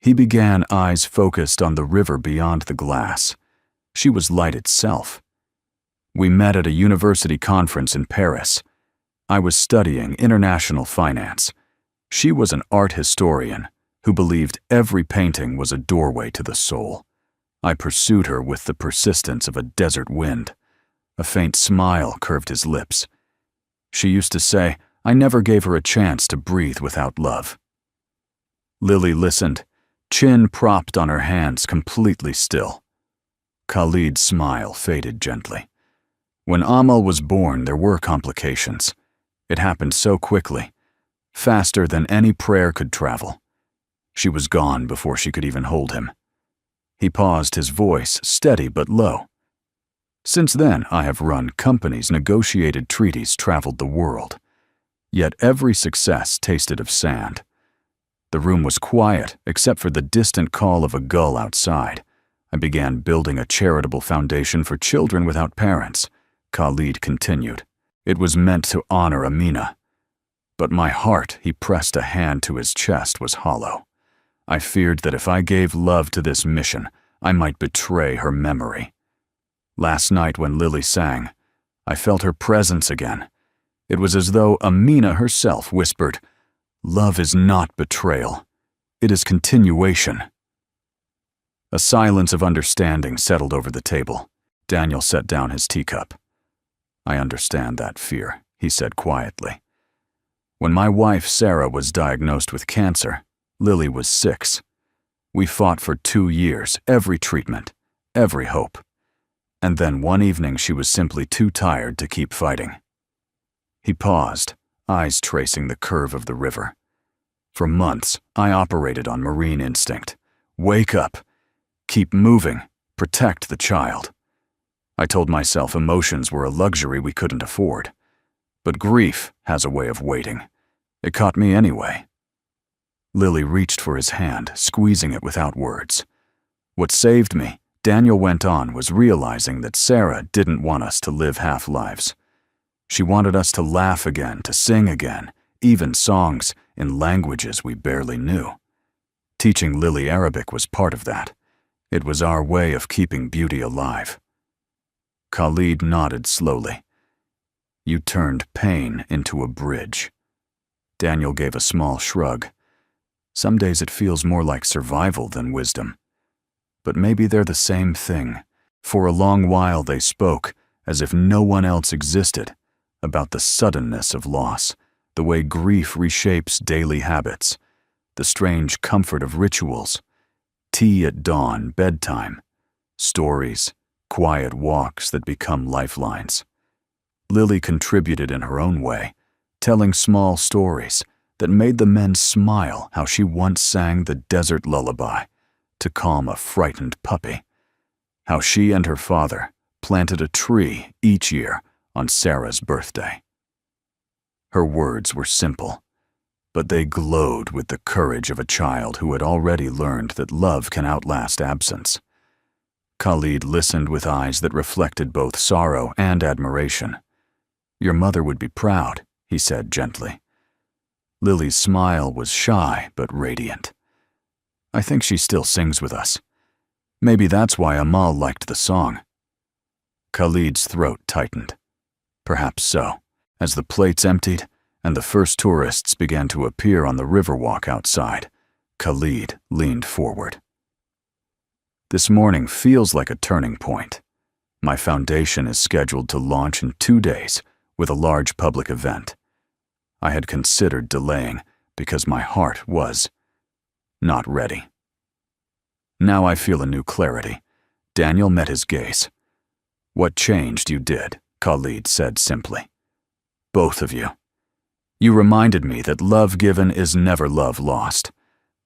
He began, eyes focused on the river beyond the glass. She was light itself. "We met at a university conference in Paris. I was studying international finance. She was an art historian who believed every painting was a doorway to the soul. I pursued her with the persistence of a desert wind." A faint smile curved his lips. "She used to say, I never gave her a chance to breathe without love." Lily listened, chin propped on her hands, completely still. Khalid's smile faded gently. "When Amal was born, there were complications. It happened so quickly, faster than any prayer could travel. She was gone before she could even hold him." He paused, his voice steady but low. "Since then, I have run companies, negotiated treaties, traveled the world. Yet every success tasted of sand. The room was quiet, except for the distant call of a gull outside. I began building a charitable foundation for children without parents," Khalid continued. "It was meant to honor Amina. But my heart," he pressed a hand to his chest, "was hollow. I feared that if I gave love to this mission, I might betray her memory. Last night when Lily sang, I felt her presence again. It was as though Amina herself whispered, 'Love is not betrayal. It is continuation.'" A silence of understanding settled over the table. Daniel set down his teacup. "I understand that fear," he said quietly. "When my wife Sarah was diagnosed with cancer, Lily was 6. We fought for 2 years, every treatment, every hope. And then one evening she was simply too tired to keep fighting." He paused, eyes tracing the curve of the river. "For months, I operated on marine instinct. Wake up, keep moving, protect the child. I told myself emotions were a luxury we couldn't afford. But grief has a way of waiting. It caught me anyway." Lily reached for his hand, squeezing it without words. "What saved me," Daniel went on, "was realizing that Sarah didn't want us to live half-lives. She wanted us to laugh again, to sing again, even songs in languages we barely knew. Teaching Lily Arabic was part of that. It was our way of keeping beauty alive." Khalid nodded slowly. "You turned pain into a bridge." Daniel gave a small shrug. "Some days it feels more like survival than wisdom. But maybe they're the same thing." For a long while they spoke, as if no one else existed, about the suddenness of loss, the way grief reshapes daily habits, the strange comfort of rituals, tea at dawn, bedtime, stories, quiet walks that become lifelines. Lily contributed in her own way, telling small stories that made the men smile, how she once sang the desert lullaby to calm a frightened puppy, how she and her father planted a tree each year on Sarah's birthday. Her words were simple, but they glowed with the courage of a child who had already learned that love can outlast absence. Khalid listened with eyes that reflected both sorrow and admiration. "Your mother would be proud," he said gently. Lily's smile was shy but radiant. "I think she still sings with us. Maybe that's why Amal liked the song." Khalid's throat tightened. Perhaps so. As the plates emptied and the first tourists began to appear on the riverwalk outside, Khalid leaned forward. "This morning feels like a turning point. My foundation is scheduled to launch in 2 days with a large public event. I had considered delaying because my heart was not ready. Now I feel a new clarity." Daniel met his gaze. "What changed you did," Khalid said simply. "Both of you. You reminded me that love given is never love lost.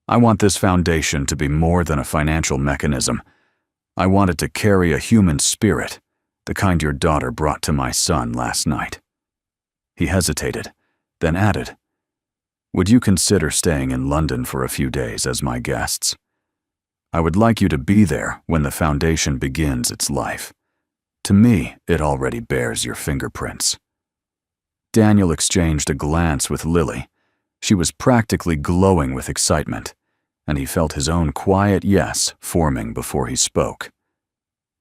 I want this foundation to be more than a financial mechanism. I want it to carry a human spirit, the kind your daughter brought to my son last night." He hesitated, then added, "Would you consider staying in London for a few days as my guests? I would like you to be there when the foundation begins its life. To me, it already bears your fingerprints." Daniel exchanged a glance with Lily. She was practically glowing with excitement, and he felt his own quiet yes forming before he spoke.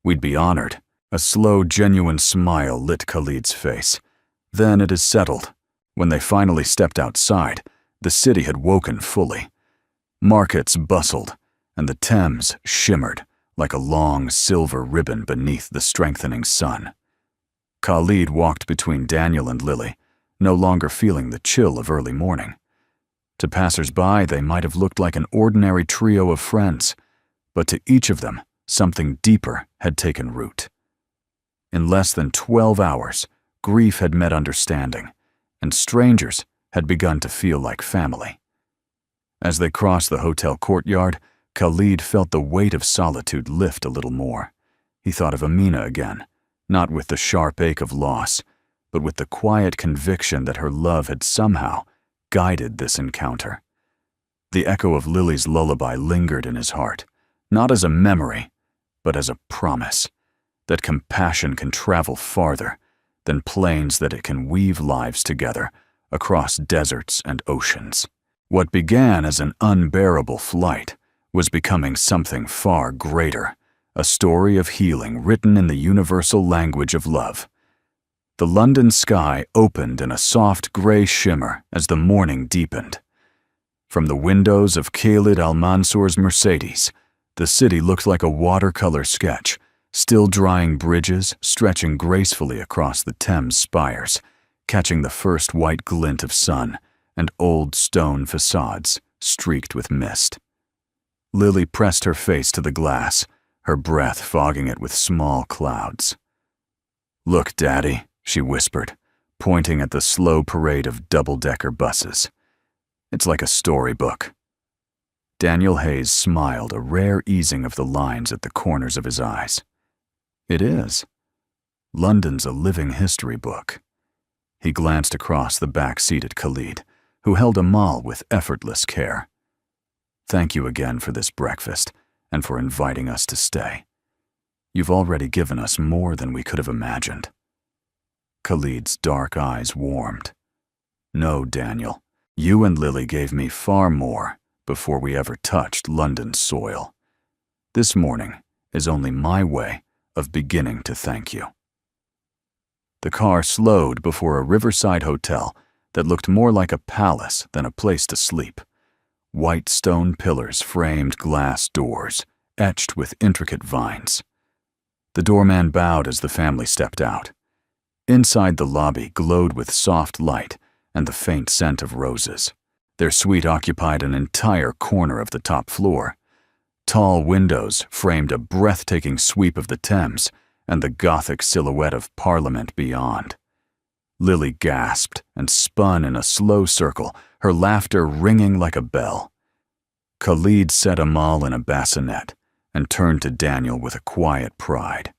"We'd be honored." A slow, genuine smile lit Khalid's face. Then it is settled. When they finally stepped outside, the city had woken fully. Markets bustled, and the Thames shimmered like a long silver ribbon beneath the strengthening sun. Khalid walked between Daniel and Lily, no longer feeling the chill of early morning. To passers-by, they might have looked like an ordinary trio of friends, but to each of them, something deeper had taken root. In less than 12 hours, grief had met understanding, and strangers had begun to feel like family. As they crossed the hotel courtyard, Khalid felt the weight of solitude lift a little more. He thought of Amina again, not with the sharp ache of loss, but with the quiet conviction that her love had somehow guided this encounter. The echo of Lily's lullaby lingered in his heart, not as a memory, but as a promise that compassion can travel farther than planes, that it can weave lives together across deserts and oceans. What began as an unbearable flight was becoming something far greater, a story of healing written in the universal language of love. The London sky opened in a soft gray shimmer as the morning deepened. From the windows of Khalid Al-Mansour's Mercedes, the city looked like a watercolor sketch, still drying bridges stretching gracefully across the Thames spires, catching the first white glint of sun, and old stone facades streaked with mist. Lily pressed her face to the glass, her breath fogging it with small clouds. "Look, Daddy," she whispered, pointing at the slow parade of double-decker buses. "It's like a storybook." Daniel Hayes smiled, a rare easing of the lines at the corners of his eyes. "It is. London's a living history book." He glanced across the back seat at Khalid, who held Amal with effortless care. "Thank you again for this breakfast and for inviting us to stay. You've already given us more than we could have imagined." Khalid's dark eyes warmed. "No, Daniel, you and Lily gave me far more before we ever touched London's soil. This morning is only my way of beginning to thank you." The car slowed before a riverside hotel that looked more like a palace than a place to sleep. White stone pillars framed glass doors, etched with intricate vines. The doorman bowed as the family stepped out. Inside, the lobby glowed with soft light and the faint scent of roses. Their suite occupied an entire corner of the top floor. Tall windows framed a breathtaking sweep of the Thames and the Gothic silhouette of Parliament beyond. Lily gasped and spun in a slow circle, her laughter ringing like a bell. Khalid set Amal in a bassinet and turned to Daniel with a quiet pride.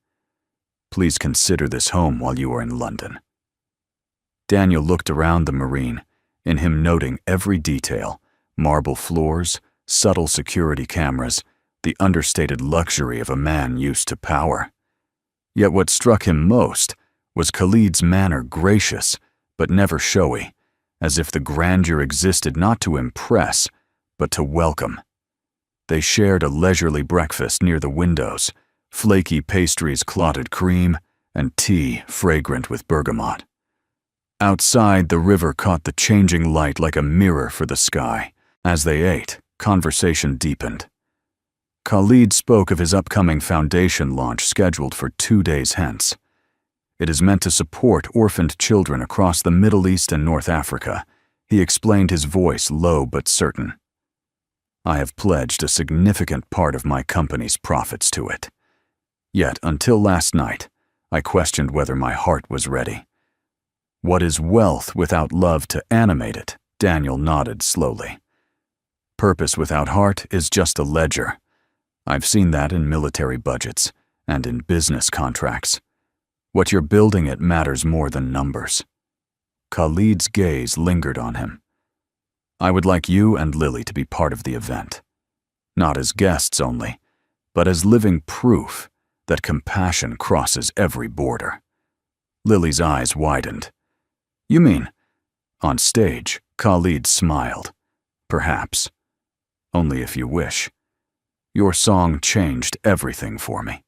"Please consider this home while you are in London." Daniel looked around the marine, in him noting every detail: marble floors, subtle security cameras, the understated luxury of a man used to power. Yet what struck him most was Khalid's manner, gracious but never showy, as if the grandeur existed not to impress, but to welcome. They shared a leisurely breakfast near the windows, flaky pastries, clotted cream, and tea fragrant with bergamot. Outside, the river caught the changing light like a mirror for the sky. As they ate, conversation deepened. Khalid spoke of his upcoming foundation launch scheduled for 2 days hence. It is meant to support orphaned children across the Middle East and North Africa. He explained, his voice low but certain. "I have pledged a significant part of my company's profits to it. Yet, until last night, I questioned whether my heart was ready." "What is wealth without love to animate it?" Daniel nodded slowly. "Purpose without heart is just a ledger. I've seen that in military budgets and in business contracts. What you're building it matters more than numbers." Khalid's gaze lingered on him. "I would like you and Lily to be part of the event. Not as guests only, but as living proof that compassion crosses every border." Lily's eyes widened. "You mean?" On stage, Khalid smiled. "Perhaps. Only if you wish. Your song changed everything for me.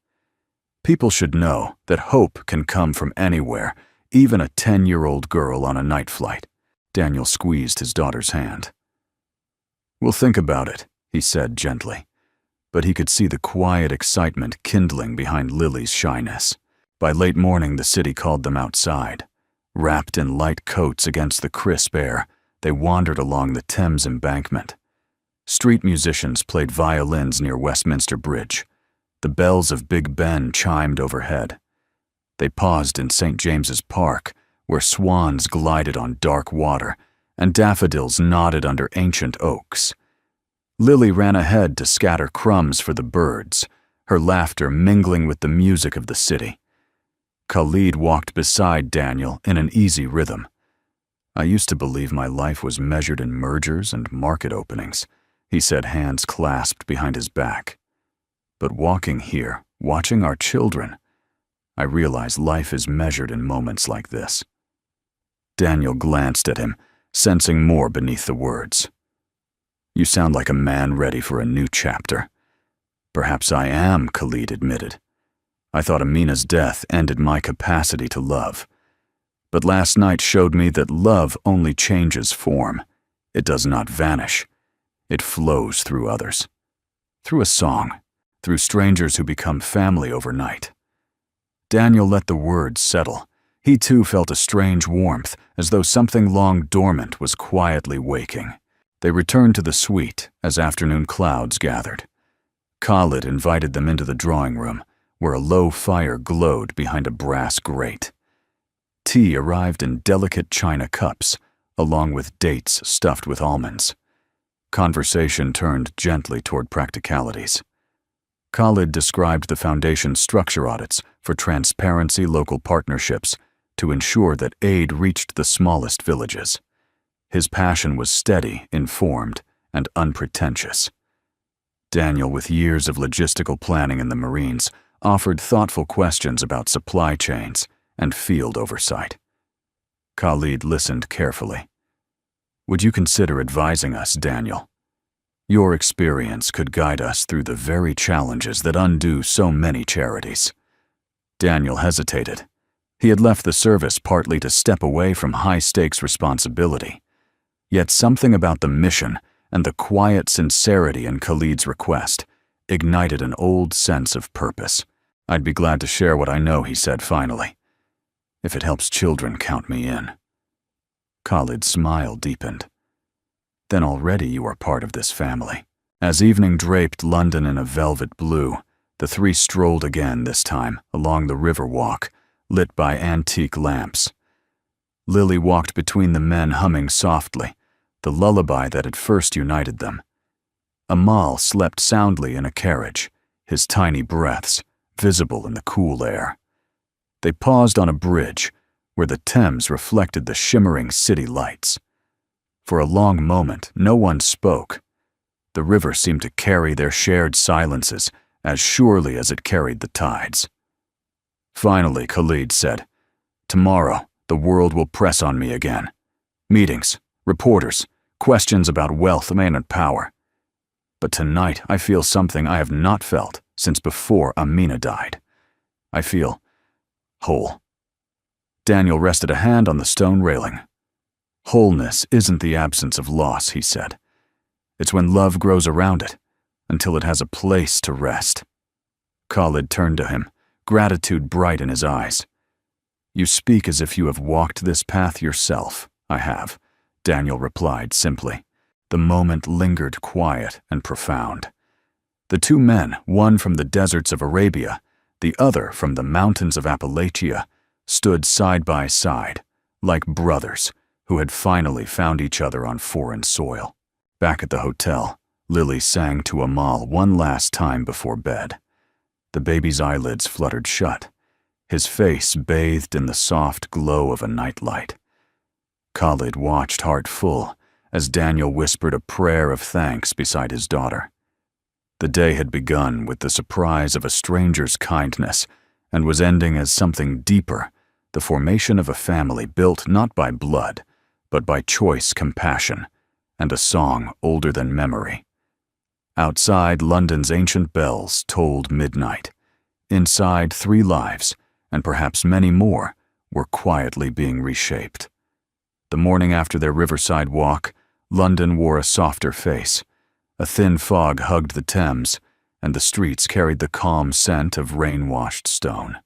People should know that hope can come from anywhere, even a 10-year-old girl on a night flight." Daniel squeezed his daughter's hand. "We'll think about it," he said gently, but he could see the quiet excitement kindling behind Lily's shyness. By late morning, the city called them outside. Wrapped in light coats against the crisp air, they wandered along the Thames embankment. Street musicians played violins near Westminster Bridge. The bells of Big Ben chimed overhead. They paused in St. James's Park, where swans glided on dark water and daffodils nodded under ancient oaks. Lily ran ahead to scatter crumbs for the birds, her laughter mingling with the music of the city. Khalid walked beside Daniel in an easy rhythm. "I used to believe my life was measured in mergers and market openings," he said, hands clasped behind his back. "But walking here, watching our children, I realize life is measured in moments like this." Daniel glanced at him, sensing more beneath the words. "You sound like a man ready for a new chapter." "Perhaps I am," Khalid admitted. "I thought Amina's death ended my capacity to love. But last night showed me that love only changes form. It does not vanish. It flows through others. Through a song, through strangers who become family overnight." Daniel let the words settle. He too felt a strange warmth, as though something long dormant was quietly waking. They returned to the suite as afternoon clouds gathered. Khalid invited them into the drawing room, where a low fire glowed behind a brass grate. Tea arrived in delicate china cups, along with dates stuffed with almonds. Conversation turned gently toward practicalities. Khalid described the foundation's structure audits for transparency, local partnerships, to ensure that aid reached the smallest villages. His passion was steady, informed, and unpretentious. Daniel, with years of logistical planning in the Marines, offered thoughtful questions about supply chains and field oversight. Khalid listened carefully. "Would you consider advising us, Daniel? Your experience could guide us through the very challenges that undo so many charities." Daniel hesitated. He had left the service partly to step away from high-stakes responsibility. Yet something about the mission and the quiet sincerity in Khalid's request ignited an old sense of purpose. "I'd be glad to share what I know," he said finally. "If it helps children, count me in." Khalid's smile deepened. then already you are part of this family. As evening draped London in a velvet blue, the three strolled again, this time along the river walk, lit by antique lamps. Lily walked between the men, humming softly, the lullaby that had first united them. Amal slept soundly in a carriage, his tiny breaths visible in the cool air. They paused on a bridge where the Thames reflected the shimmering city lights. For a long moment, no one spoke. The river seemed to carry their shared silences as surely as it carried the tides. Finally, Khalid said, "Tomorrow, the world will press on me again. Meetings, reporters, questions about wealth, and power. But tonight I feel something I have not felt since before Amina died. I feel whole." Daniel rested a hand on the stone railing. "Wholeness isn't the absence of loss," he said. "It's when love grows around it, until it has a place to rest." Khalid turned to him, gratitude bright in his eyes. "You speak as if you have walked this path yourself." "I have," Daniel replied simply. The moment lingered quiet and profound. The two men, one from the deserts of Arabia, the other from the mountains of Appalachia, stood side by side, like brothers who had finally found each other on foreign soil. Back at the hotel, Lily sang to Amal one last time before bed. The baby's eyelids fluttered shut, his face bathed in the soft glow of a nightlight. Khalid watched heart full as Daniel whispered a prayer of thanks beside his daughter. The day had begun with the surprise of a stranger's kindness and was ending as something deeper, the formation of a family built not by blood, but by choice compassion, and a song older than memory. Outside, London's ancient bells tolled midnight. Inside, 3 lives, and perhaps many more, were quietly being reshaped. The morning after their riverside walk, London wore a softer face. A thin fog hugged the Thames, and the streets carried the calm scent of rain-washed stone.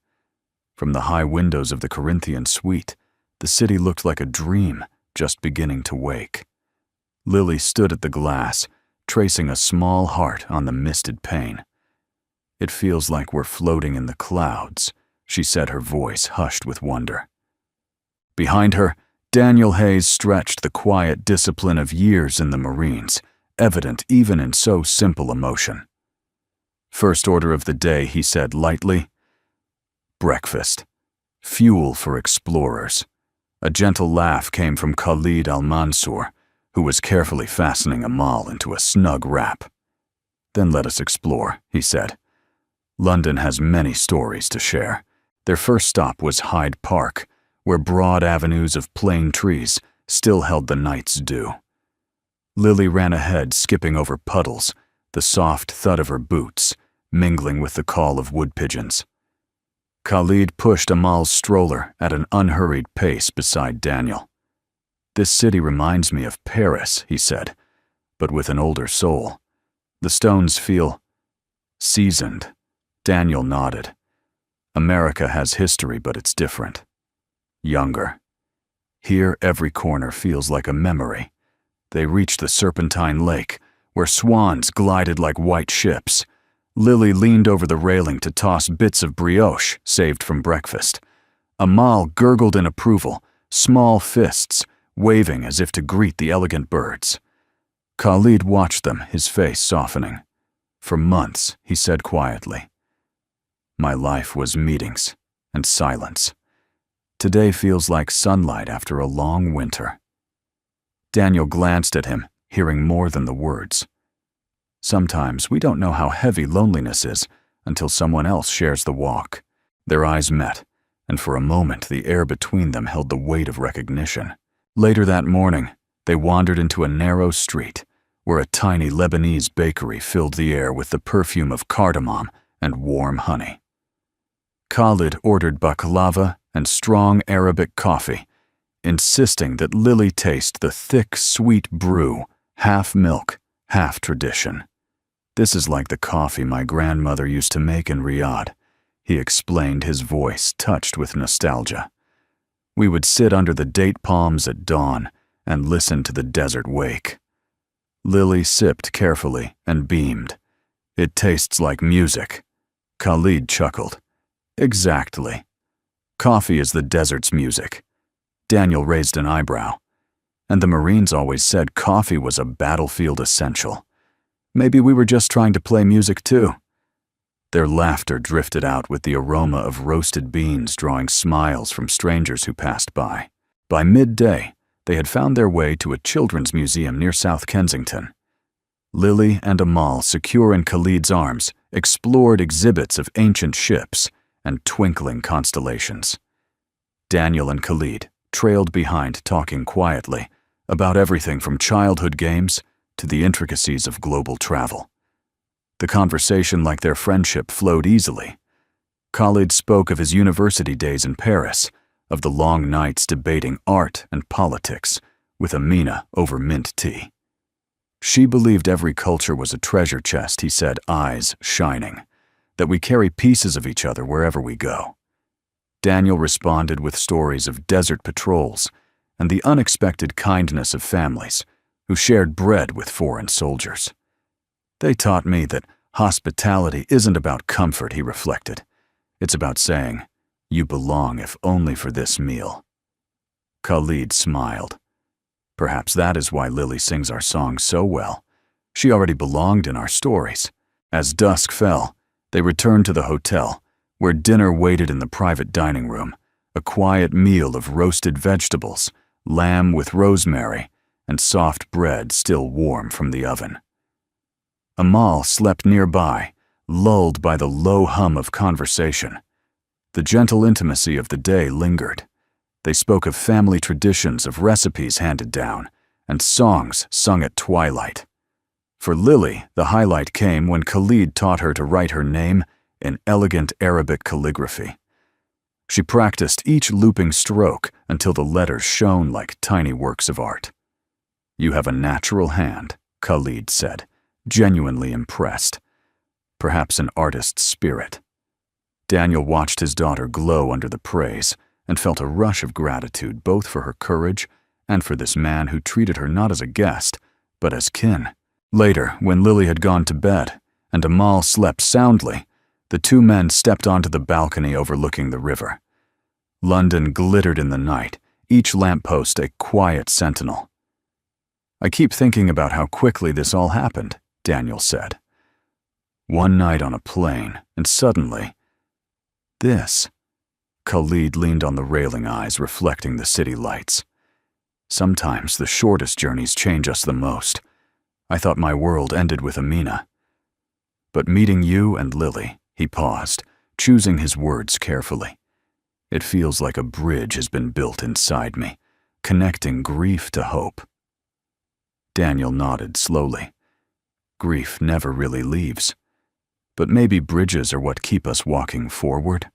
From the high windows of the Corinthian suite, the city looked like a dream just beginning to wake. Lily stood at the glass, tracing a small heart on the misted pane. "It feels like we're floating in the clouds," she said, her voice hushed with wonder. Behind her, Daniel Hayes stretched the quiet discipline of years in the Marines, evident even in so simple emotion. "First order of the day," he said lightly. "Breakfast. Fuel for explorers." A gentle laugh came from Khalid al-Mansour, who was carefully fastening Amal into a snug wrap. "Then let us explore," he said. "London has many stories to share." Their first stop was Hyde Park, where broad avenues of plane trees still held the night's dew. Lily ran ahead, skipping over puddles, the soft thud of her boots mingling with the call of wood pigeons. Khalid pushed Amal's stroller at an unhurried pace beside Daniel. "This city reminds me of Paris," he said, "but with an older soul. The stones feel seasoned." Daniel nodded. "America has history, but it's different. Younger. Here, every corner feels like a memory." They reached the Serpentine Lake, where swans glided like white ships. Lily leaned over the railing to toss bits of brioche saved from breakfast. Amal gurgled in approval, small fists waving as if to greet the elegant birds. Khalid watched them, his face softening. "For months," he said quietly, "my life was meetings and silence. Today feels like sunlight after a long winter." Daniel glanced at him, hearing more than the words. "Sometimes we don't know how heavy loneliness is until someone else shares the walk." Their eyes met, and for a moment the air between them held the weight of recognition. Later that morning, they wandered into a narrow street, where a tiny Lebanese bakery filled the air with the perfume of cardamom and warm honey. Khalid ordered baklava and strong Arabic coffee, insisting that Lily taste the thick, sweet brew, half milk, half tradition. "This is like the coffee my grandmother used to make in Riyadh," he explained, his voice touched with nostalgia. "We would sit under the date palms at dawn and listen to the desert wake." Lily sipped carefully and beamed. It tastes like music. Khalid chuckled. Exactly. Coffee is the desert's music. Daniel raised an eyebrow. And the Marines always said coffee was a battlefield essential. Maybe we were just trying to play music too. Their laughter drifted out with the aroma of roasted beans drawing smiles from strangers who passed by. By midday, they had found their way to a children's museum near South Kensington. Lily and Amal, secure in Khalid's arms, explored exhibits of ancient ships and twinkling constellations. Daniel and Khalid trailed behind, talking quietly about everything from childhood games to the intricacies of global travel. The conversation, like their friendship, flowed easily. Khalid spoke of his university days in Paris, of the long nights debating art and politics with Amina over mint tea. She believed every culture was a treasure chest, he said, eyes shining, that we carry pieces of each other wherever we go. Daniel responded with stories of desert patrols and the unexpected kindness of families who shared bread with foreign soldiers. They taught me that hospitality isn't about comfort, he reflected. It's about saying, you belong if only for this meal. Khalid smiled. Perhaps that is why Lily sings our songs so well. She already belonged in our stories. As dusk fell, they returned to the hotel, where dinner waited in the private dining room, a quiet meal of roasted vegetables, lamb with rosemary, and soft bread still warm from the oven. Amal slept nearby, lulled by the low hum of conversation. The gentle intimacy of the day lingered. They spoke of family traditions, of recipes handed down, and songs sung at twilight. For Lily, the highlight came when Khalid taught her to write her name in elegant Arabic calligraphy. She practiced each looping stroke until the letters shone like tiny works of art. You have a natural hand, Khalid said, genuinely impressed. Perhaps an artist's spirit. Daniel watched his daughter glow under the praise and felt a rush of gratitude both for her courage and for this man who treated her not as a guest, but as kin. Later, when Lily had gone to bed and Amal slept soundly, the two men stepped onto the balcony overlooking the river. London glittered in the night, each lamppost a quiet sentinel. I keep thinking about how quickly this all happened, Daniel said. One night on a plane, and suddenly, this. Khalid leaned on the railing, eyes reflecting the city lights. Sometimes the shortest journeys change us the most. I thought my world ended with Amina. But meeting you and Lily, he paused, choosing his words carefully. It feels like a bridge has been built inside me, connecting grief to hope. Daniel nodded slowly. Grief never really leaves. But maybe bridges are what keep us walking forward.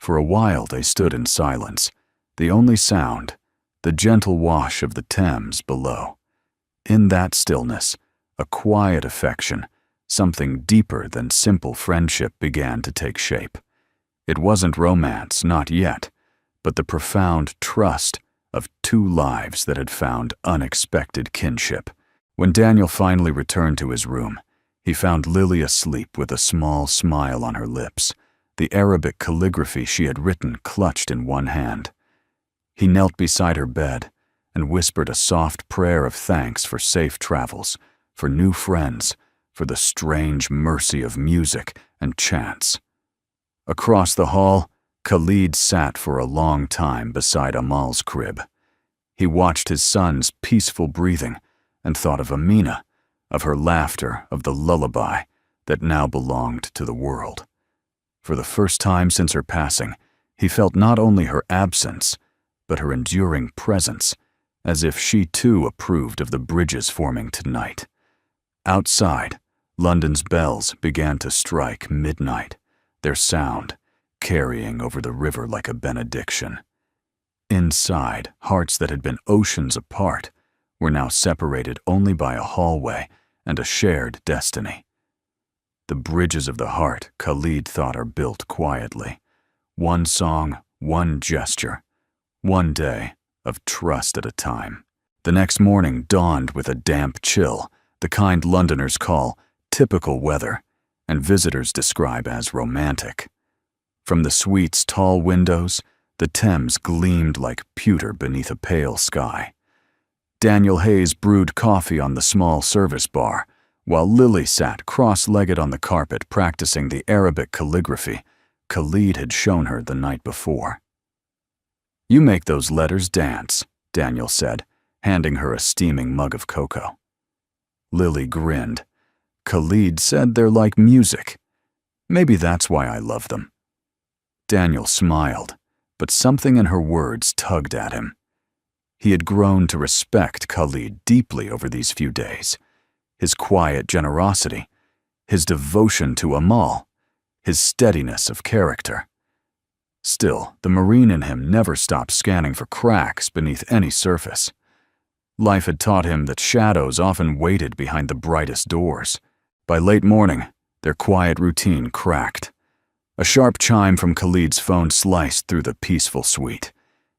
For a while they stood in silence, the only sound, the gentle wash of the Thames below. In that stillness, a quiet affection, something deeper than simple friendship, began to take shape. It wasn't romance, not yet, but the profound trust of two lives that had found unexpected kinship. When Daniel finally returned to his room, he found Lily asleep with a small smile on her lips, the Arabic calligraphy she had written clutched in one hand. He knelt beside her bed and whispered a soft prayer of thanks for safe travels, for new friends, for the strange mercy of music and chance. Across the hall, Khalid sat for a long time beside Amal's crib. He watched his son's peaceful breathing and thought of Amina, of her laughter, of the lullaby that now belonged to the world. For the first time since her passing, he felt not only her absence, but her enduring presence, as if she too approved of the bridges forming tonight. Outside, London's bells began to strike midnight, their sound carrying over the river like a benediction. Inside, hearts that had been oceans apart were now separated only by a hallway and a shared destiny. The bridges of the heart, Khalid thought, are built quietly. One song, one gesture, one day of trust at a time. The next morning dawned with a damp chill, the kind Londoners call typical weather, and visitors describe as romantic. From the suite's tall windows, the Thames gleamed like pewter beneath a pale sky. Daniel Hayes brewed coffee on the small service bar, while Lily sat cross-legged on the carpet practicing the Arabic calligraphy Khalid had shown her the night before. "You make those letters dance," Daniel said, handing her a steaming mug of cocoa. Lily grinned. "Khalid said they're like music. Maybe that's why I love them." Daniel smiled, but something in her words tugged at him. He had grown to respect Khalid deeply over these few days. His quiet generosity, his devotion to Amal, his steadiness of character. Still, the Marine in him never stopped scanning for cracks beneath any surface. Life had taught him that shadows often waited behind the brightest doors. By late morning, their quiet routine cracked. A sharp chime from Khalid's phone sliced through the peaceful suite.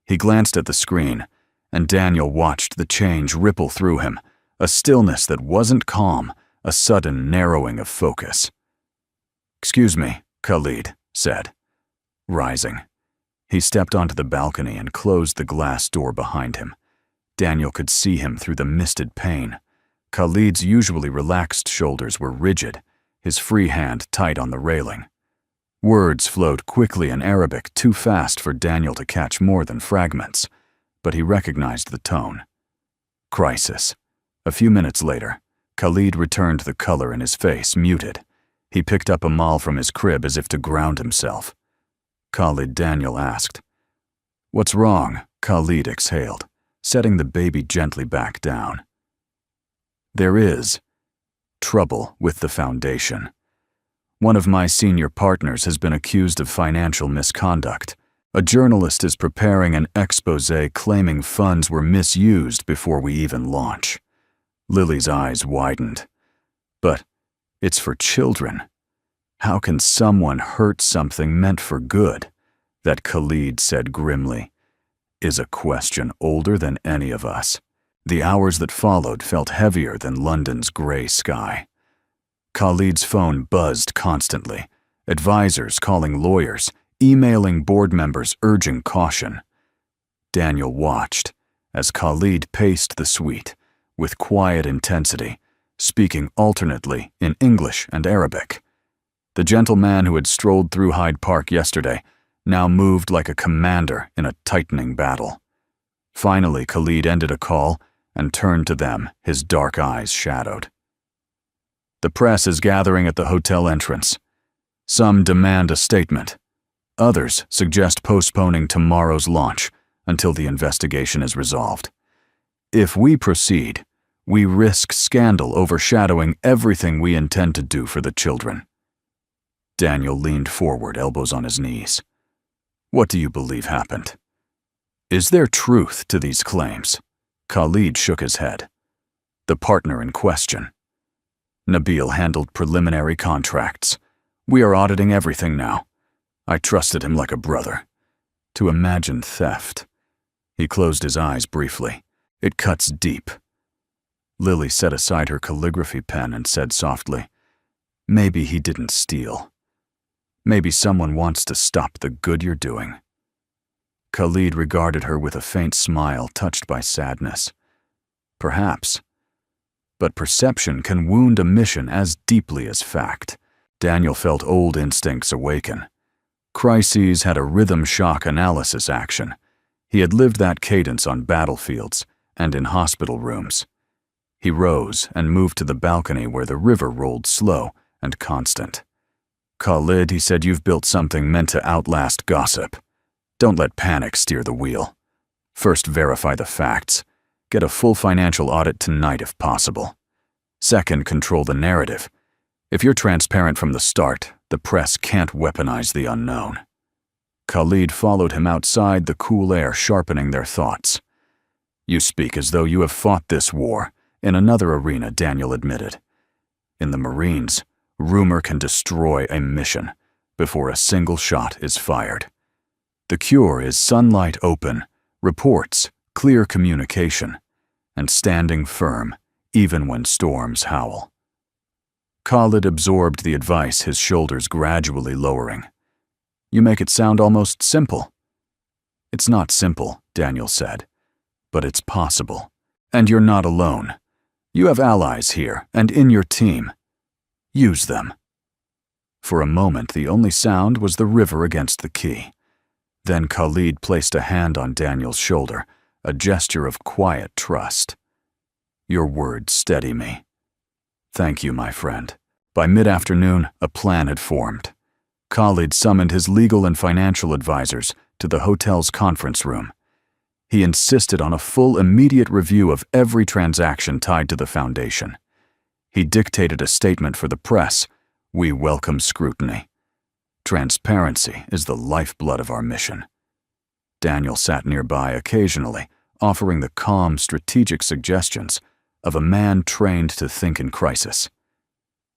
He glanced at the screen, and Daniel watched the change ripple through him, a stillness that wasn't calm, a sudden narrowing of focus. "Excuse me," Khalid said, rising. He stepped onto the balcony and closed the glass door behind him. Daniel could see him through the misted pane. Khalid's usually relaxed shoulders were rigid, his free hand tight on the railing. Words flowed quickly in Arabic, too fast for Daniel to catch more than fragments, but he recognized the tone. Crisis. A few minutes later, Khalid returned the color in his face, muted. He picked up Amal from his crib as if to ground himself. Khalid, Daniel asked. "What's wrong?" Khalid exhaled, setting the baby gently back down. "There is trouble with the foundation. One of my senior partners has been accused of financial misconduct. A journalist is preparing an exposé claiming funds were misused before we even launch." Lily's eyes widened. "But it's for children. How can someone hurt something meant for good?" That, Khalid said grimly, is a question older than any of us. The hours that followed felt heavier than London's gray sky. Khalid's phone buzzed constantly, advisors calling lawyers, emailing board members urging caution. Daniel watched as Khalid paced the suite with quiet intensity, speaking alternately in English and Arabic. The gentleman who had strolled through Hyde Park yesterday now moved like a commander in a tightening battle. Finally, Khalid ended a call and turned to them, his dark eyes shadowed. "The press is gathering at the hotel entrance. Some demand a statement. Others suggest postponing tomorrow's launch until the investigation is resolved. If we proceed, we risk scandal overshadowing everything we intend to do for the children." Daniel leaned forward, elbows on his knees. "What do you believe happened? Is there truth to these claims?" Khalid shook his head. "The partner in question. Nabil handled preliminary contracts. We are auditing everything now. I trusted him like a brother. To imagine theft." He closed his eyes briefly. "It cuts deep." Lily set aside her calligraphy pen and said softly, "Maybe he didn't steal. Maybe someone wants to stop the good you're doing." Khalid regarded her with a faint smile touched by sadness. Perhaps. But perception can wound a mission as deeply as fact. Daniel felt old instincts awaken. Crises had a rhythm shock analysis action. He had lived that cadence on battlefields and in hospital rooms. He rose and moved to the balcony where the river rolled slow and constant. "Khalid," he said, "you've built something meant to outlast gossip. Don't let panic steer the wheel. First, verify the facts. Get a full financial audit tonight if possible. Second, control the narrative. If you're transparent from the start, the press can't weaponize the unknown." Khalid followed him outside, the cool air sharpening their thoughts. "You speak as though you have fought this war in another arena," Daniel admitted. "In the Marines, rumor can destroy a mission before a single shot is fired. The cure is sunlight open, reports, clear communication, and standing firm even when storms howl. Khalid absorbed the advice, his shoulders gradually lowering. You make it sound almost simple. It's not simple, Daniel said, but it's possible. And you're not alone. You have allies here and in your team. Use them. For a moment, the only sound was the river against the quay. Then Khalid placed a hand on Daniel's shoulder, a gesture of quiet trust. Your words steady me. Thank you, my friend. By mid-afternoon, a plan had formed. Khalid summoned his legal and financial advisors to the hotel's conference room. He insisted on a full, immediate review of every transaction tied to the foundation. He dictated a statement for the press. We welcome scrutiny. Transparency is the lifeblood of our mission. Daniel sat nearby occasionally, offering the calm, strategic suggestions of a man trained to think in crisis.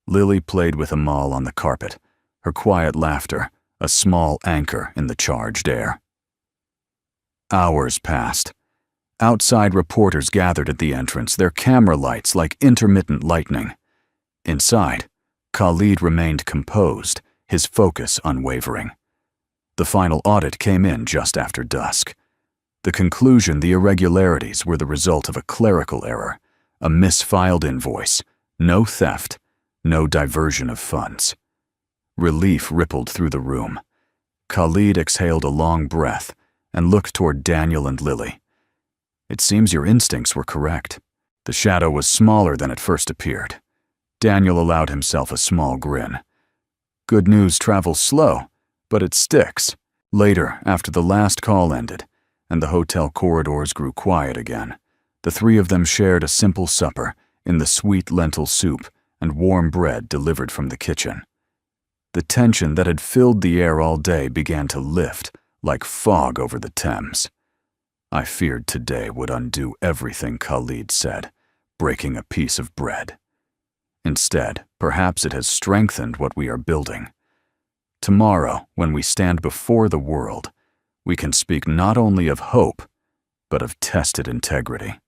Lily played with Amal on the carpet, her quiet laughter a small anchor in the charged air. Hours passed. Outside reporters gathered at the entrance, their camera lights like intermittent lightning. Inside, Khalid remained composed, his focus unwavering. The final audit came in just after dusk. The conclusion, the irregularities were the result of a clerical error, a misfiled invoice, no theft, no diversion of funds. Relief rippled through the room. Khalid exhaled a long breath and looked toward Daniel and Lily. It seems your instincts were correct. The shadow was smaller than it first appeared. Daniel allowed himself a small grin. Good news travels slow, but it sticks. Later, after the last call ended, and the hotel corridors grew quiet again, the three of them shared a simple supper in the sweet lentil soup and warm bread delivered from the kitchen. The tension that had filled the air all day began to lift, like fog over the Thames. I feared today would undo everything, Khalid said, breaking a piece of bread. Instead, perhaps it has strengthened what we are building. Tomorrow, when we stand before the world, we can speak not only of hope, but of tested integrity.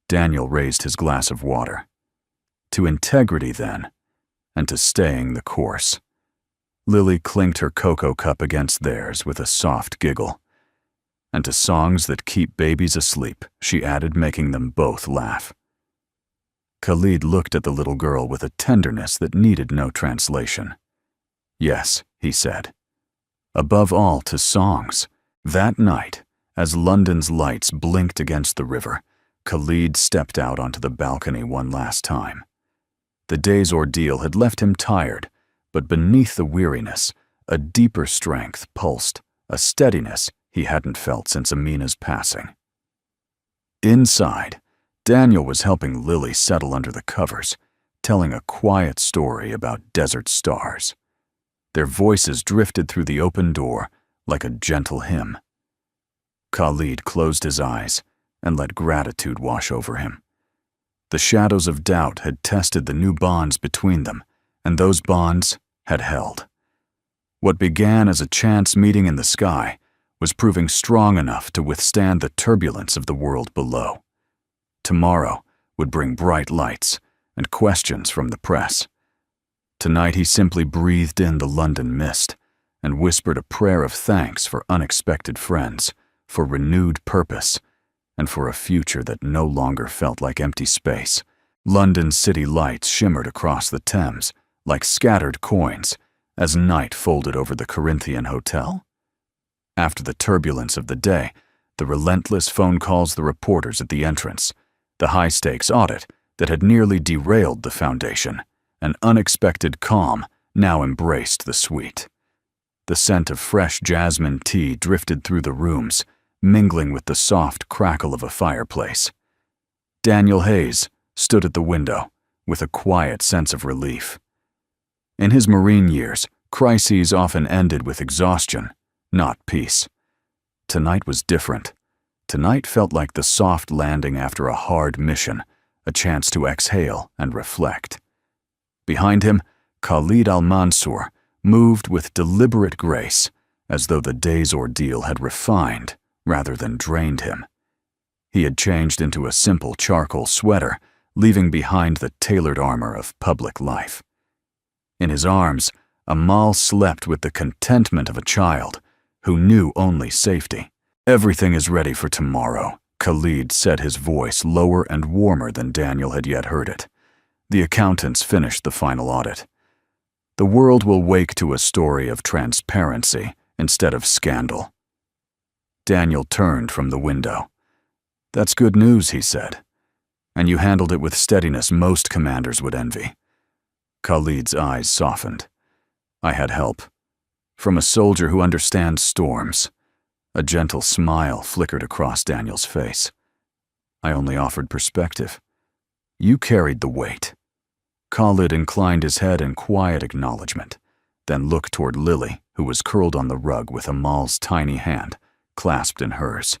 Daniel raised his glass of water. To integrity, then, and to staying the course. Lily clinked her cocoa cup against theirs with a soft giggle. And to songs that keep babies asleep, she added, making them both laugh. Khalid looked at the little girl with a tenderness that needed no translation. Yes, he said. Above all, to songs. That night, as London's lights blinked against the river, Khalid stepped out onto the balcony one last time. The day's ordeal had left him tired, but beneath the weariness, a deeper strength pulsed, a steadiness he hadn't felt since Amina's passing. Inside, Daniel was helping Lily settle under the covers, telling a quiet story about desert stars. Their voices drifted through the open door like a gentle hymn. Khalid closed his eyes and let gratitude wash over him. The shadows of doubt had tested the new bonds between them, and those bonds had held. What began as a chance meeting in the sky was proving strong enough to withstand the turbulence of the world below. Tomorrow would bring bright lights and questions from the press. Tonight he simply breathed in the London mist and whispered a prayer of thanks for unexpected friends, for renewed purpose, and for a future that no longer felt like empty space. London's city lights shimmered across the Thames like scattered coins as night folded over the Corinthian Hotel. After the turbulence of the day, the relentless phone calls, the reporters at the entrance, the high-stakes audit that had nearly derailed the foundation, an unexpected calm now embraced the suite. The scent of fresh jasmine tea drifted through the rooms, mingling with the soft crackle of a fireplace. Daniel Hayes stood at the window with a quiet sense of relief. In his Marine years, crises often ended with exhaustion, not peace. Tonight was different. Tonight felt like the soft landing after a hard mission, a chance to exhale and reflect. Behind him, Khalid al-Mansour moved with deliberate grace, as though the day's ordeal had refined rather than drained him. He had changed into a simple charcoal sweater, leaving behind the tailored armor of public life. In his arms, Amal slept with the contentment of a child who knew only safety. "Everything is ready for tomorrow," Khalid said, his voice lower and warmer than Daniel had yet heard it. The accountants finished the final audit. "The world will wake to a story of transparency instead of scandal." Daniel turned from the window. "That's good news," he said. "And you handled it with steadiness most commanders would envy." Khalid's eyes softened. "I had help. From a soldier who understands storms." A gentle smile flickered across Daniel's face. "I only offered perspective. You carried the weight." Khalid inclined his head in quiet acknowledgement, then looked toward Lily, who was curled on the rug with Amal's tiny hand clasped in hers.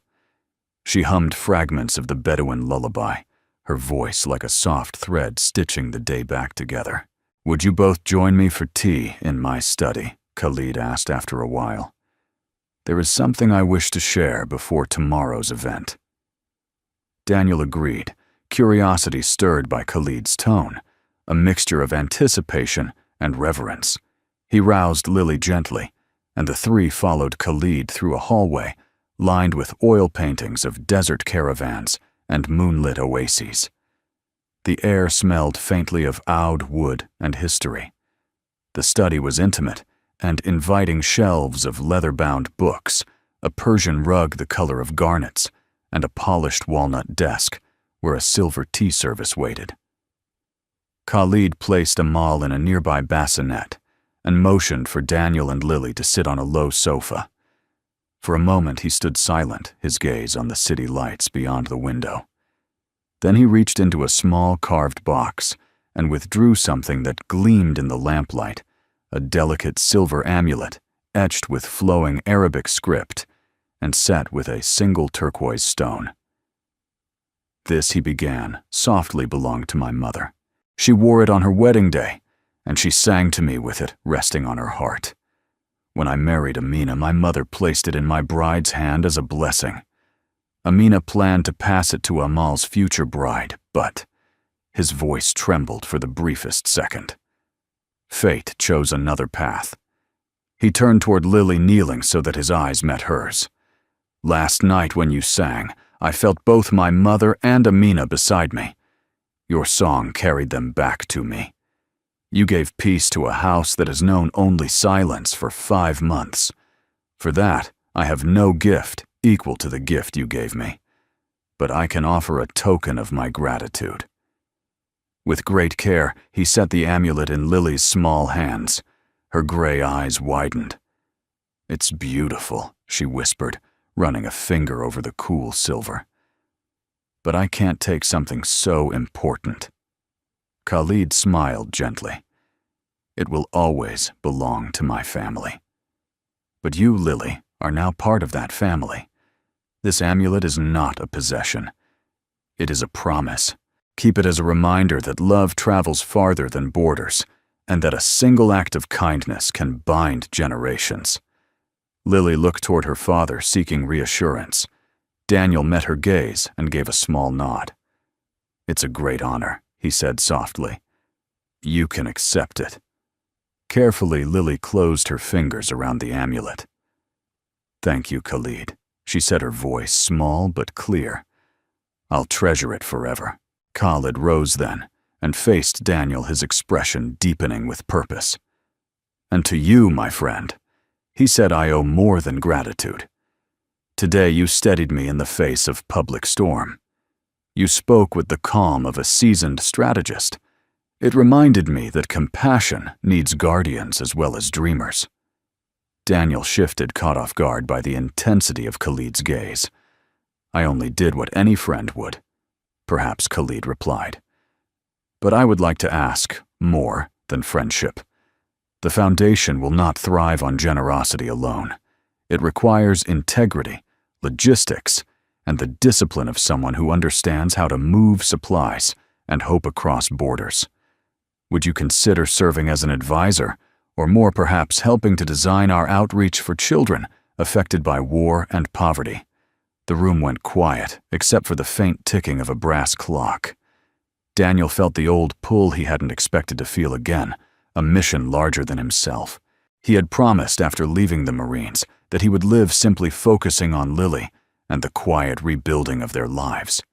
She hummed fragments of the Bedouin lullaby, her voice like a soft thread stitching the day back together. "Would you both join me for tea in my study?" Khalid asked after a while. "There is something I wish to share before tomorrow's event." Daniel agreed, curiosity stirred by Khalid's tone, a mixture of anticipation and reverence. He roused Lily gently, and the three followed Khalid through a hallway lined with oil paintings of desert caravans and moonlit oases. The air smelled faintly of oud wood and history. The study was intimate, and inviting shelves of leather-bound books, a Persian rug the color of garnets, and a polished walnut desk where a silver tea service waited. Khalid placed Amal in a nearby bassinet and motioned for Daniel and Lily to sit on a low sofa. For a moment he stood silent, his gaze on the city lights beyond the window. Then he reached into a small carved box and withdrew something that gleamed in the lamplight, a delicate silver amulet etched with flowing Arabic script and set with a single turquoise stone. "This," he began, "softly belonged to my mother. She wore it on her wedding day, and she sang to me with it resting on her heart. When I married Amina, my mother placed it in my bride's hand as a blessing. Amina planned to pass it to Amal's future bride, but..." His voice trembled for the briefest second. "Fate chose another path." He turned toward Lily, kneeling so that his eyes met hers. "Last night when you sang, I felt both my mother and Amina beside me. Your song carried them back to me. You gave peace to a house that has known only silence for 5 months. For that, I have no gift equal to the gift you gave me. But I can offer a token of my gratitude." With great care, he set the amulet in Lily's small hands. Her gray eyes widened. "It's beautiful," she whispered, running a finger over the cool silver. "But I can't take something so important." Khalid smiled gently. "It will always belong to my family. But you, Lily, are now part of that family. This amulet is not a possession. It is a promise. Keep it as a reminder that love travels farther than borders, and that a single act of kindness can bind generations." Lily looked toward her father, seeking reassurance. Daniel met her gaze and gave a small nod. "It's a great honor," he said softly. "You can accept it." Carefully, Lily closed her fingers around the amulet. "Thank you, Khalid," she said, her voice small but clear. "I'll treasure it forever." Khalid rose then and faced Daniel, his expression deepening with purpose. "And to you, my friend," he said, "I owe more than gratitude. Today you steadied me in the face of public storm. You spoke with the calm of a seasoned strategist. It reminded me that compassion needs guardians as well as dreamers." Daniel shifted, caught off guard by the intensity of Khalid's gaze. "I only did what any friend would," perhaps Khalid replied. "But I would like to ask more than friendship. The foundation will not thrive on generosity alone. It requires integrity, logistics, and the discipline of someone who understands how to move supplies and hope across borders. Would you consider serving as an advisor, or more perhaps helping to design our outreach for children affected by war and poverty? The room went quiet, except for the faint ticking of a brass clock. Daniel felt the old pull he hadn't expected to feel again, a mission larger than himself. He had promised after leaving the Marines that he would live simply focusing on Lily and the quiet rebuilding of their lives.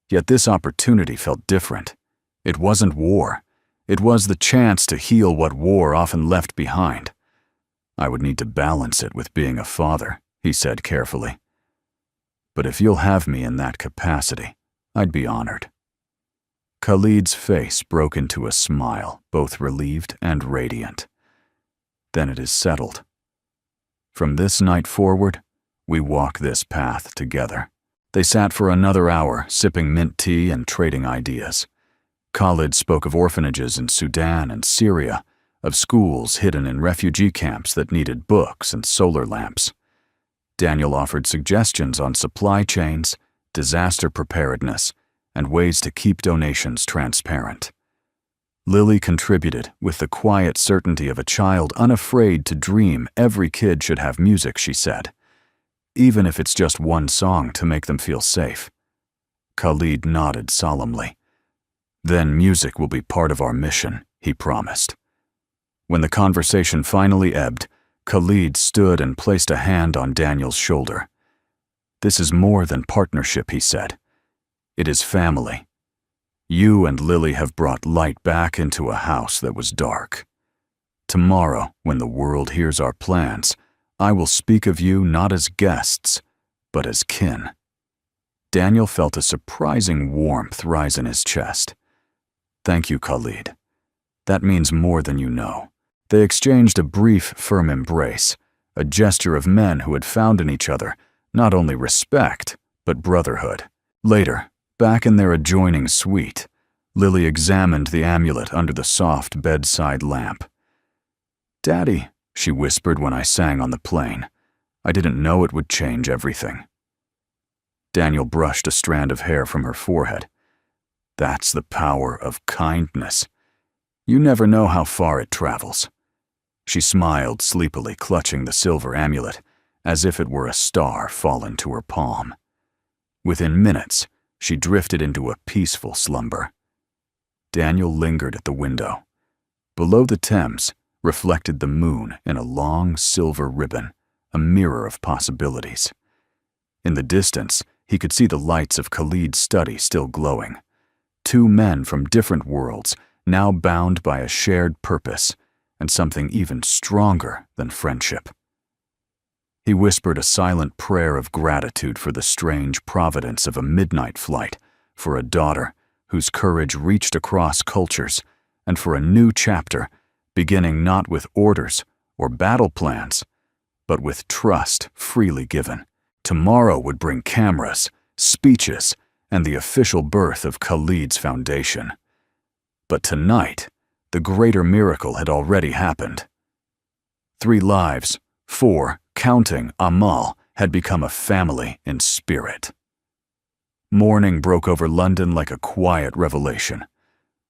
Yet this opportunity felt different. It wasn't war. It was the chance to heal what war often left behind. I would need to balance it with being a father, he said carefully. But if you'll have me in that capacity, I'd be honored. Khalid's face broke into a smile, both relieved and radiant. Then it is settled. From this night forward, we walk this path together. They sat for another hour, sipping mint tea and trading ideas. Khalid spoke of orphanages in Sudan and Syria, of schools hidden in refugee camps that needed books and solar lamps. Daniel offered suggestions on supply chains, disaster preparedness, and ways to keep donations transparent. Lily contributed with the quiet certainty of a child unafraid to dream every kid should have music, she said, even if it's just one song to make them feel safe. Khalid nodded solemnly. Then music will be part of our mission, he promised. When the conversation finally ebbed, Khalid stood and placed a hand on Daniel's shoulder. This is more than partnership, he said. It is family. You and Lily have brought light back into a house that was dark. Tomorrow, when the world hears our plans, I will speak of you not as guests, but as kin. Daniel felt a surprising warmth rise in his chest. Thank you, Khalid. That means more than you know. They exchanged a brief, firm embrace, a gesture of men who had found in each other not only respect, but brotherhood. Later, back in their adjoining suite, Lily examined the amulet under the soft bedside lamp. "Daddy," she whispered when I sang on the plane, "I didn't know it would change everything." Daniel brushed a strand of hair from her forehead. "That's the power of kindness. You never know how far it travels." She smiled sleepily, clutching the silver amulet, as if it were a star fallen to her palm. Within minutes, she drifted into a peaceful slumber. Daniel lingered at the window. Below the Thames reflected the moon in a long silver ribbon, a mirror of possibilities. In the distance, he could see the lights of Khalid's study still glowing. Two men from different worlds, now bound by a shared purpose, and something even stronger than friendship. He whispered a silent prayer of gratitude for the strange providence of a midnight flight, for a daughter whose courage reached across cultures, and for a new chapter, beginning not with orders or battle plans, but with trust freely given. Tomorrow would bring cameras, speeches, and the official birth of Khalid's foundation. But tonight, the greater miracle had already happened. 3 lives, 4, counting Amal, had become a family in spirit. Morning broke over London like a quiet revelation.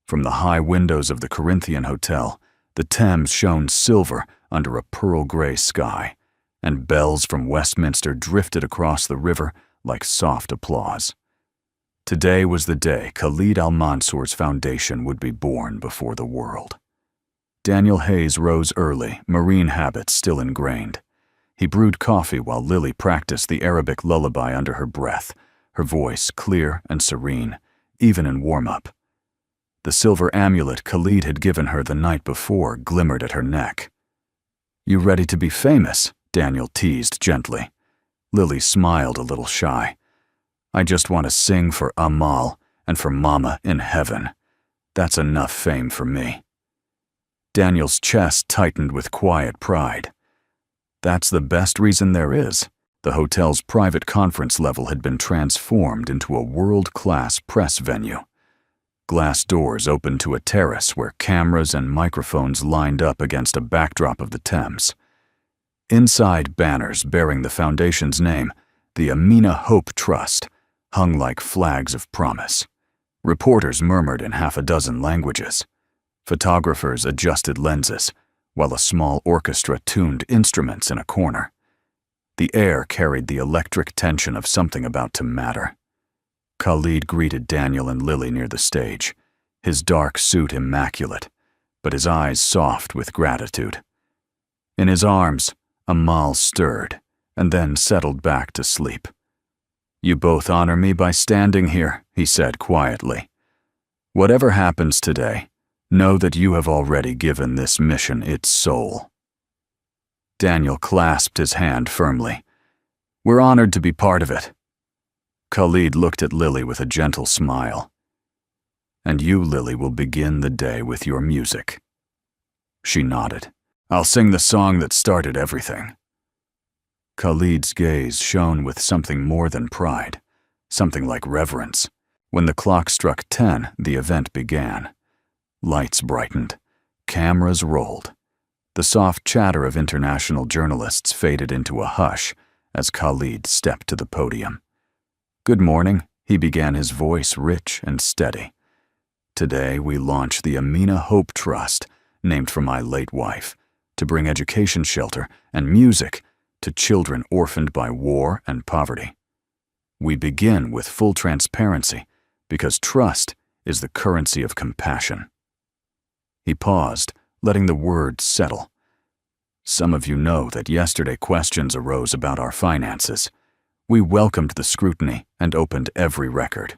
From the high windows of the Corinthian Hotel, the Thames shone silver under a pearl-gray sky, and bells from Westminster drifted across the river like soft applause. Today was the day Khalid al-Mansour's foundation would be born before the world. Daniel Hayes rose early, Marine habits still ingrained. He brewed coffee while Lily practiced the Arabic lullaby under her breath, her voice clear and serene, even in warm-up. The silver amulet Khalid had given her the night before glimmered at her neck. "You ready to be famous?" Daniel teased gently. Lily smiled a little shy. "I just want to sing for Amal and for Mama in heaven. That's enough fame for me." Daniel's chest tightened with quiet pride. That's the best reason there is. The hotel's private conference level had been transformed into a world-class press venue. Glass doors opened to a terrace where cameras and microphones lined up against a backdrop of the Thames. Inside, banners bearing the foundation's name, the Amina Hope Trust, hung like flags of promise. Reporters murmured in half a dozen languages. Photographers adjusted lenses, while a small orchestra tuned instruments in a corner. The air carried the electric tension of something about to matter. Khalid greeted Daniel and Lily near the stage, his dark suit immaculate, but his eyes soft with gratitude. In his arms, Amal stirred, and then settled back to sleep. "You both honor me by standing here," he said quietly. "Whatever happens today, know that you have already given this mission its soul." Daniel clasped his hand firmly. "We're honored to be part of it." Khalid looked at Lily with a gentle smile. "And you, Lily, will begin the day with your music." She nodded. "I'll sing the song that started everything." Khalid's gaze shone with something more than pride, something like reverence. When the clock struck 10, the event began. Lights brightened. Cameras rolled. The soft chatter of international journalists faded into a hush as Khalid stepped to the podium. "Good morning," he began, his voice rich and steady. "Today we launch the Amina Hope Trust, named for my late wife, to bring education, shelter, and music to children orphaned by war and poverty. We begin with full transparency because trust is the currency of compassion." He paused, letting the words settle. "Some of you know that yesterday questions arose about our finances. We welcomed the scrutiny and opened every record.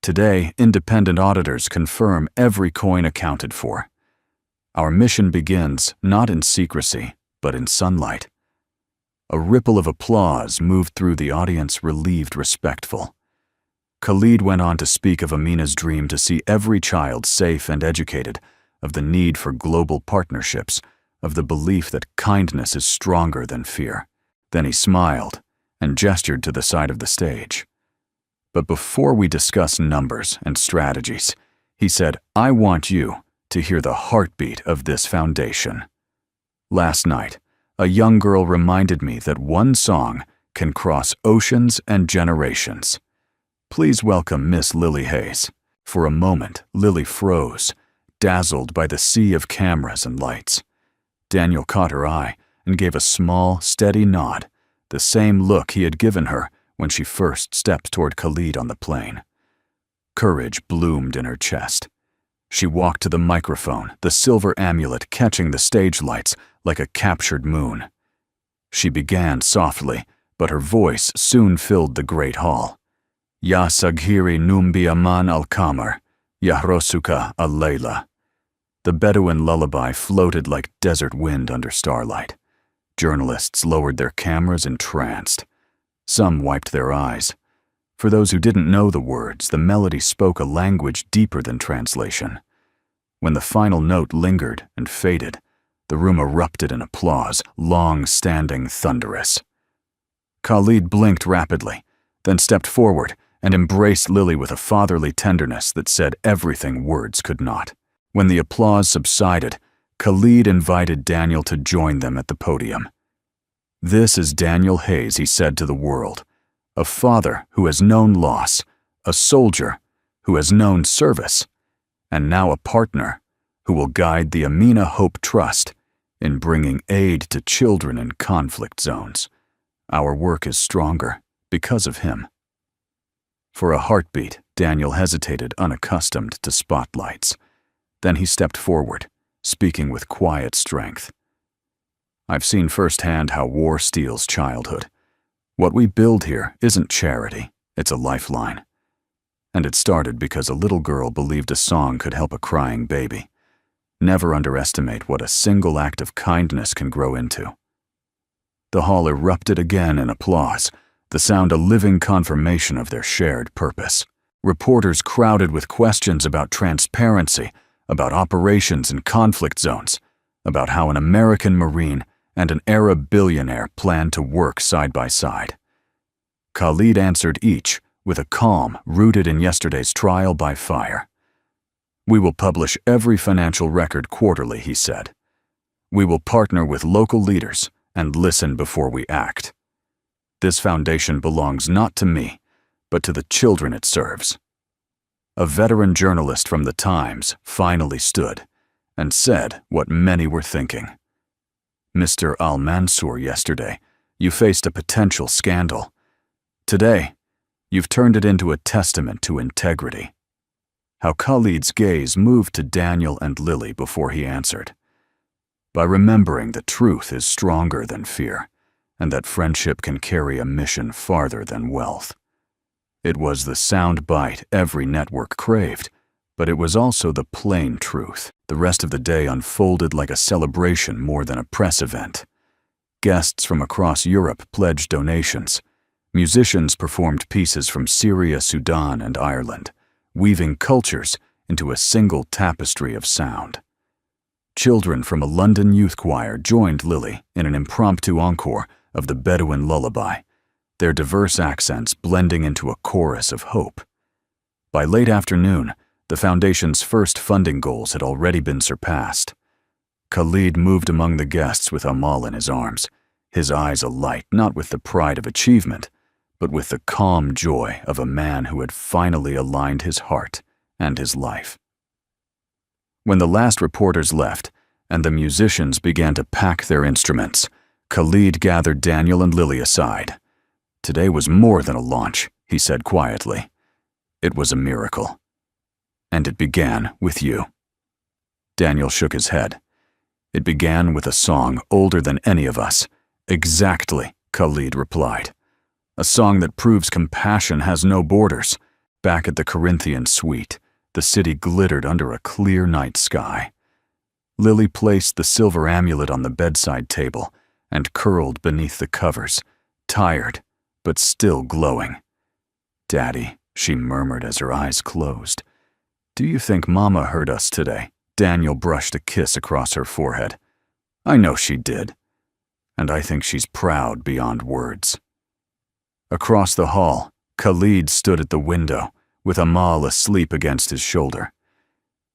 Today, independent auditors confirm every coin accounted for. Our mission begins not in secrecy, but in sunlight." A ripple of applause moved through the audience, relieved, respectful. Khalid went on to speak of Amina's dream to see every child safe and educated, of the need for global partnerships, of the belief that kindness is stronger than fear. Then he smiled and gestured to the side of the stage. "But before we discuss numbers and strategies," he said, "I want you to hear the heartbeat of this foundation. Last night, a young girl reminded me that one song can cross oceans and generations. Please welcome Miss Lily Hayes." For a moment, Lily froze, dazzled by the sea of cameras and lights. Daniel caught her eye and gave a small, steady nod, the same look he had given her when she first stepped toward Khalid on the plane. Courage bloomed in her chest. She walked to the microphone, the silver amulet catching the stage lights like a captured moon. She began softly, but her voice soon filled the great hall. "Ya Saghiri Numbi Aman al-Kamar, Yahrosuka al-Layla." The Bedouin lullaby floated like desert wind under starlight. Journalists lowered their cameras entranced. Some wiped their eyes. For those who didn't know the words, the melody spoke a language deeper than translation. When the final note lingered and faded, the room erupted in applause, long-standing, thunderous. Khalid blinked rapidly, then stepped forward and embraced Lily with a fatherly tenderness that said everything words could not. When the applause subsided, Khalid invited Daniel to join them at the podium. "This is Daniel Hayes," he said to the world, "a father who has known loss, a soldier who has known service, and now a partner who will guide the Amina Hope Trust in bringing aid to children in conflict zones. Our work is stronger because of him." For a heartbeat, Daniel hesitated, unaccustomed to spotlights. Then he stepped forward, speaking with quiet strength. "I've seen firsthand how war steals childhood. What we build here isn't charity, it's a lifeline. And it started because a little girl believed a song could help a crying baby. Never underestimate what a single act of kindness can grow into." The hall erupted again in applause, the sound a living confirmation of their shared purpose. Reporters crowded with questions about transparency, about operations in conflict zones, about how an American Marine and an Arab billionaire plan to work side by side. Khalid answered each with a calm rooted in yesterday's trial by fire. "We will publish every financial record quarterly," he said. "We will partner with local leaders and listen before we act. This foundation belongs not to me, but to the children it serves." A veteran journalist from the Times finally stood and said what many were thinking. "Mr. Al-Mansour yesterday You faced a potential scandal. Today, you've turned it into a testament to integrity. How Khalid's gaze moved to Daniel and Lily before he answered. By remembering that truth is stronger than fear, and that friendship can carry a mission farther than wealth. It was the sound bite every network craved, but it was also the plain truth. The rest of the day unfolded like a celebration more than a press event. Guests from across Europe pledged donations. Musicians performed pieces from Syria, Sudan, and Ireland, weaving cultures into a single tapestry of sound. Children from a London youth choir joined Lily in an impromptu encore of the Bedouin lullaby, their diverse accents blending into a chorus of hope. By late afternoon, the foundation's first funding goals had already been surpassed. Khalid moved among the guests with Amal in his arms, his eyes alight not with the pride of achievement, but with the calm joy of a man who had finally aligned his heart and his life. When the last reporters left and the musicians began to pack their instruments, Khalid gathered Daniel and Lily aside. "Today was more than a launch," he said quietly. "It was a miracle. And it began with you." Daniel shook his head. "It began with a song older than any of us." "Exactly," Khalid replied. "A song that proves compassion has no borders." Back at the Corinthian suite, the city glittered under a clear night sky. Lily placed the silver amulet on the bedside table and curled beneath the covers, tired but still glowing. "Daddy," she murmured as her eyes closed. "Do you think Mama heard us today?" Daniel brushed a kiss across her forehead. "I know she did. And I think she's proud beyond words." Across the hall, Khalid stood at the window, with Amal asleep against his shoulder.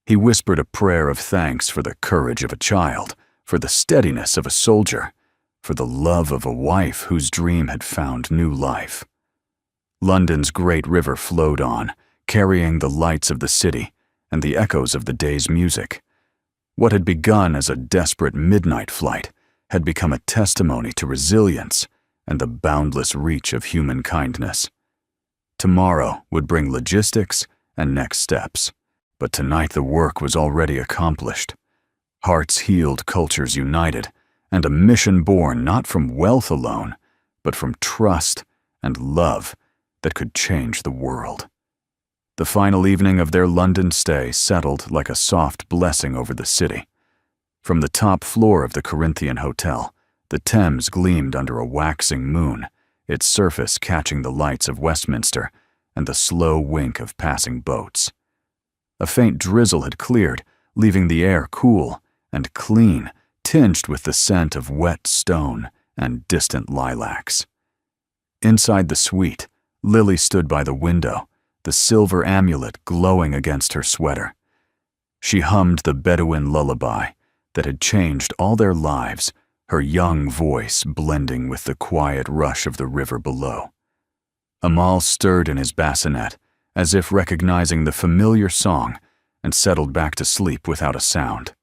He whispered a prayer of thanks for the courage of a child, for the steadiness of a soldier, for the love of a wife whose dream had found new life. London's great river flowed on, carrying the lights of the city and the echoes of the day's music. What had begun as a desperate midnight flight had become a testimony to resilience and the boundless reach of human kindness. Tomorrow would bring logistics and next steps, but tonight the work was already accomplished. Hearts healed, cultures united, and a mission born not from wealth alone, but from trust and love that could change the world. The final evening of their London stay settled like a soft blessing over the city. From the top floor of the Corinthian hotel, the Thames gleamed under a waxing moon, its surface catching the lights of Westminster and the slow wink of passing boats. A faint drizzle had cleared, leaving the air cool and clean, tinged with the scent of wet stone and distant lilacs. Inside the suite, Lily stood by the window, the silver amulet glowing against her sweater. She hummed the Bedouin lullaby that had changed all their lives, her young voice blending with the quiet rush of the river below. Amal stirred in his bassinet, as if recognizing the familiar song, and settled back to sleep without a sound.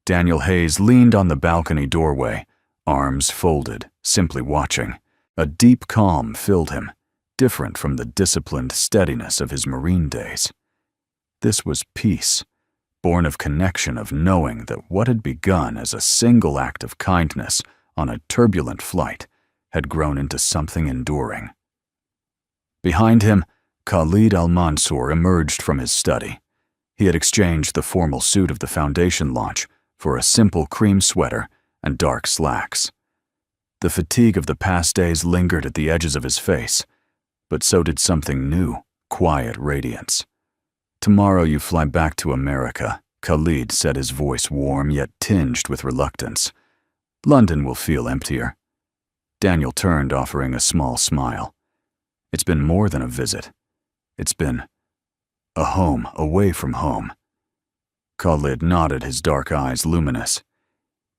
Daniel Hayes leaned on the balcony doorway, arms folded, simply watching. A deep calm filled him, different from the disciplined steadiness of his Marine days. This was peace, born of connection, of knowing that what had begun as a single act of kindness on a turbulent flight had grown into something enduring. Behind him, Khalid al-Mansour emerged from his study. He had exchanged the formal suit of the foundation launch for a simple cream sweater and dark slacks. The fatigue of the past days lingered at the edges of his face, but so did something new, quiet radiance. "Tomorrow you fly back to America," Khalid said, his voice warm yet tinged with reluctance. "London will feel emptier." Daniel turned, offering a small smile. "It's been more than a visit. It's been a home away from home." Khalid nodded, his dark eyes luminous.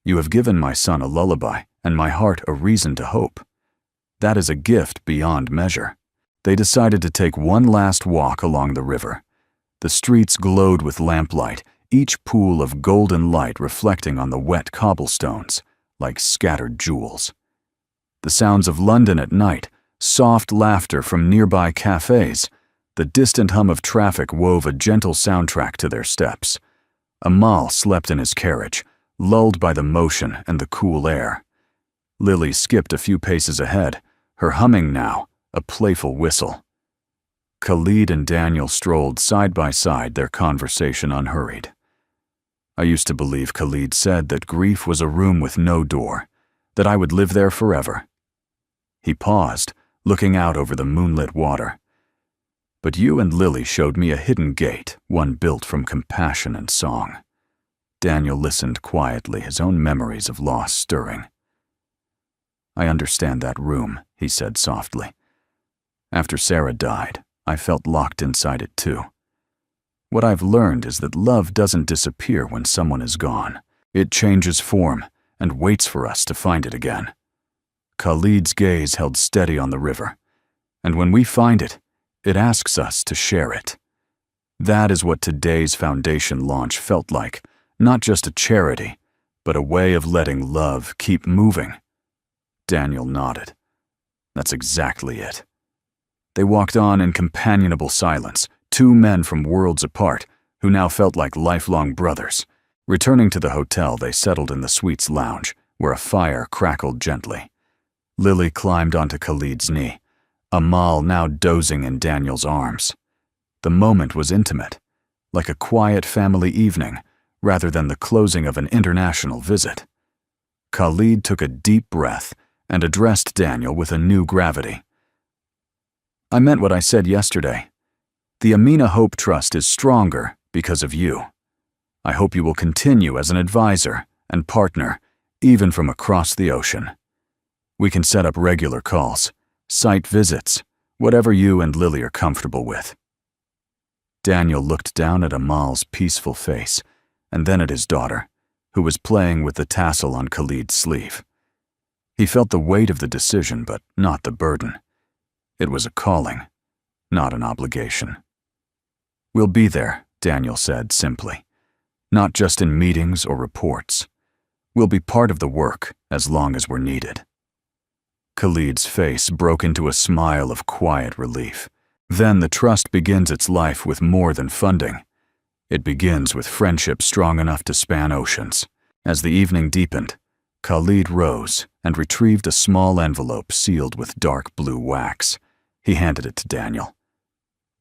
"You have given my son a lullaby and my heart a reason to hope. That is a gift beyond measure." They decided to take one last walk along the river. The streets glowed with lamplight, each pool of golden light reflecting on the wet cobblestones like scattered jewels. The sounds of London at night, soft laughter from nearby cafes, the distant hum of traffic wove a gentle soundtrack to their steps. Amal slept in his carriage, lulled by the motion and the cool air. Lily skipped a few paces ahead, her humming now a playful whistle. Khalid and Daniel strolled side by side, their conversation unhurried. I used to believe Khalid said that grief was a room with no door, that I would live there forever. He paused, looking out over the moonlit water. But you and Lily showed me a hidden gate, one built from compassion and song. Daniel listened quietly, his own memories of loss stirring. I understand that room, he said softly. After Sarah died, I felt locked inside it too. What I've learned is that love doesn't disappear when someone is gone. It changes form and waits for us to find it again. Khalid's gaze held steady on the river, and when we find it, it asks us to share it. That is what today's foundation launch felt like, not just a charity, but a way of letting love keep moving. Daniel nodded. That's exactly it. They walked on in companionable silence, two men from worlds apart, who now felt like lifelong brothers. Returning to the hotel, they settled in the suite's lounge, where a fire crackled gently. Lily climbed onto Khalid's knee, Amal now dozing in Daniel's arms. The moment was intimate, like a quiet family evening, rather than the closing of an international visit. Khalid took a deep breath and addressed Daniel with a new gravity. I meant what I said yesterday. The Amina Hope Trust is stronger because of you. I hope you will continue as an advisor and partner, even from across the ocean. We can set up regular calls, site visits, whatever you and Lily are comfortable with. Daniel looked down at Amal's peaceful face, and then at his daughter, who was playing with the tassel on Khalid's sleeve. He felt the weight of the decision, but not the burden. It was a calling, not an obligation. We'll be there, Daniel said simply, not just in meetings or reports. We'll be part of the work as long as we're needed. Khalid's face broke into a smile of quiet relief. Then the trust begins its life with more than funding. It begins with friendship strong enough to span oceans. As the evening deepened, Khalid rose and retrieved a small envelope sealed with dark blue wax. He handed it to Daniel.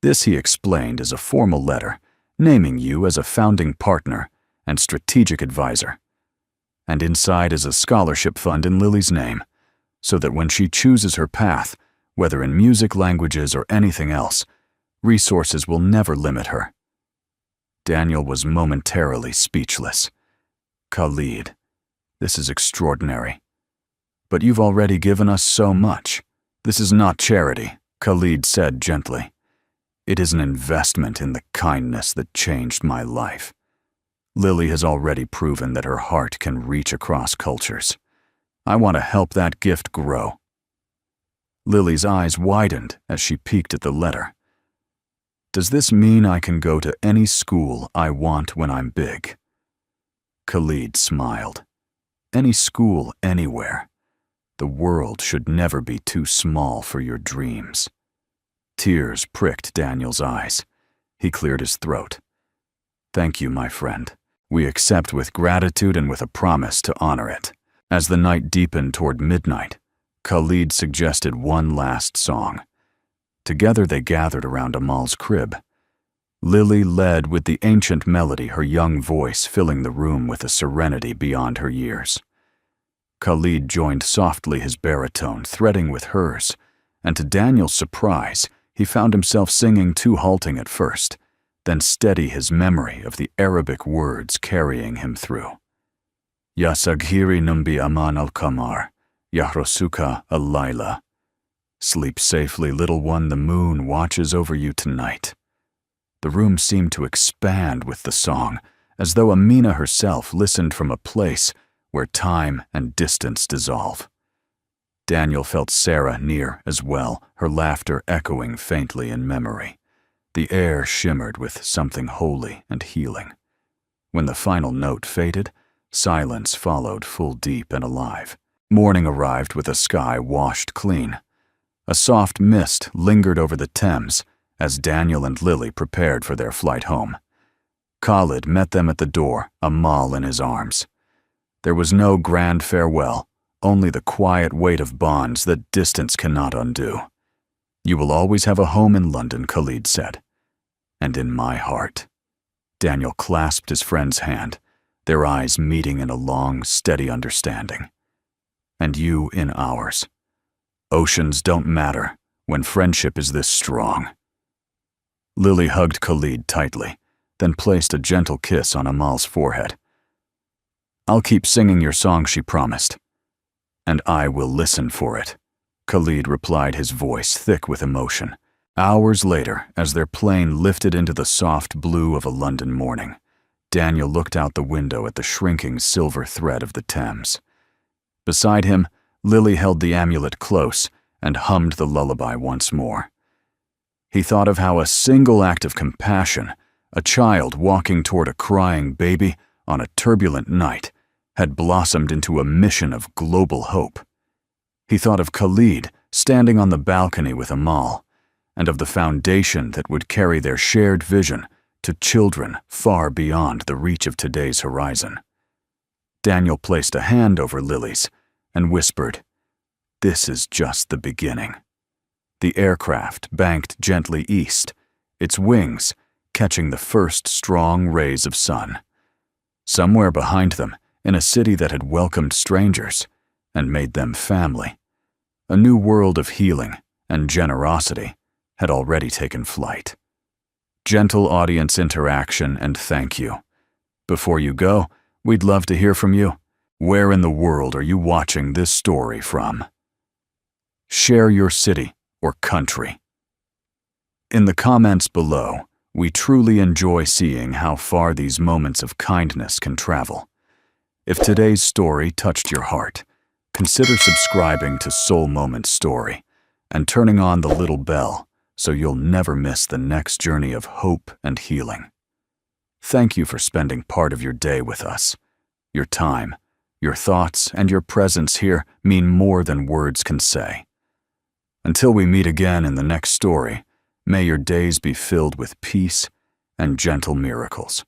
This, he explained, is a formal letter, naming you as a founding partner and strategic advisor. And inside is a scholarship fund in Lily's name, so that when she chooses her path, whether in music, languages, or anything else, resources will never limit her. Daniel was momentarily speechless. Khalid, this is extraordinary. But you've already given us so much. This is not charity, Khalid said gently. It is an investment in the kindness that changed my life. Lily has already proven that her heart can reach across cultures. I want to help that gift grow. Lily's eyes widened as she peeked at the letter. Does this mean I can go to any school I want when I'm big? Khalid smiled. Any school, anywhere. The world should never be too small for your dreams. Tears pricked Daniel's eyes. He cleared his throat. Thank you, my friend. We accept with gratitude and with a promise to honor it. As the night deepened toward midnight, Khalid suggested one last song. Together they gathered around Amal's crib. Lily led with the ancient melody, her young voice filling the room with a serenity beyond her years. Khalid joined softly, his baritone threading with hers, and to Daniel's surprise, he found himself singing too halting at first, then steady, his memory of the Arabic words carrying him through. Ya Saghiri Numbi Aman al-Kamar, Yahrosuka al-Laila. Sleep safely, little one, the moon watches over you tonight. The room seemed to expand with the song, as though Amina herself listened from a place where time and distance dissolve. Daniel felt Sarah near as well, her laughter echoing faintly in memory. The air shimmered with something holy and healing. When the final note faded, silence followed, full, deep, and alive. Morning arrived with a sky washed clean. A soft mist lingered over the Thames as Daniel and Lily prepared for their flight home. Khalid met them at the door, Amal in his arms. There was no grand farewell, only the quiet weight of bonds that distance cannot undo. "You will always have a home in London," Khalid said. "And in my heart." Daniel clasped his friend's hand, their eyes meeting in a long, steady understanding. "And you in ours. Oceans don't matter when friendship is this strong." Lily hugged Khalid tightly, then placed a gentle kiss on Amal's forehead. "I'll keep singing your song," she promised. "And I will listen for it," Khalid replied, his voice thick with emotion. Hours later, as their plane lifted into the soft blue of a London morning, Daniel looked out the window at the shrinking silver thread of the Thames. Beside him, Lily held the amulet close and hummed the lullaby once more. He thought of how a single act of compassion, a child walking toward a crying baby on a turbulent night, had blossomed into a mission of global hope. He thought of Khalid standing on the balcony with Amal, and of the foundation that would carry their shared vision to children far beyond the reach of today's horizon. Daniel placed a hand over Lily's and whispered, "This is just the beginning." The aircraft banked gently east, its wings catching the first strong rays of sun. Somewhere behind them, in a city that had welcomed strangers and made them family, a new world of healing and generosity had already taken flight. Gentle audience interaction and thank you. Before you go, we'd love to hear from you. Where in the world are you watching this story from? Share your city or country. In the comments below, we truly enjoy seeing how far these moments of kindness can travel. If today's story touched your heart, consider subscribing to Soul Moment Story and turning on the little bell so you'll never miss the next journey of hope and healing. Thank you for spending part of your day with us. Your time, your thoughts, and your presence here mean more than words can say. Until we meet again in the next story, may your days be filled with peace and gentle miracles.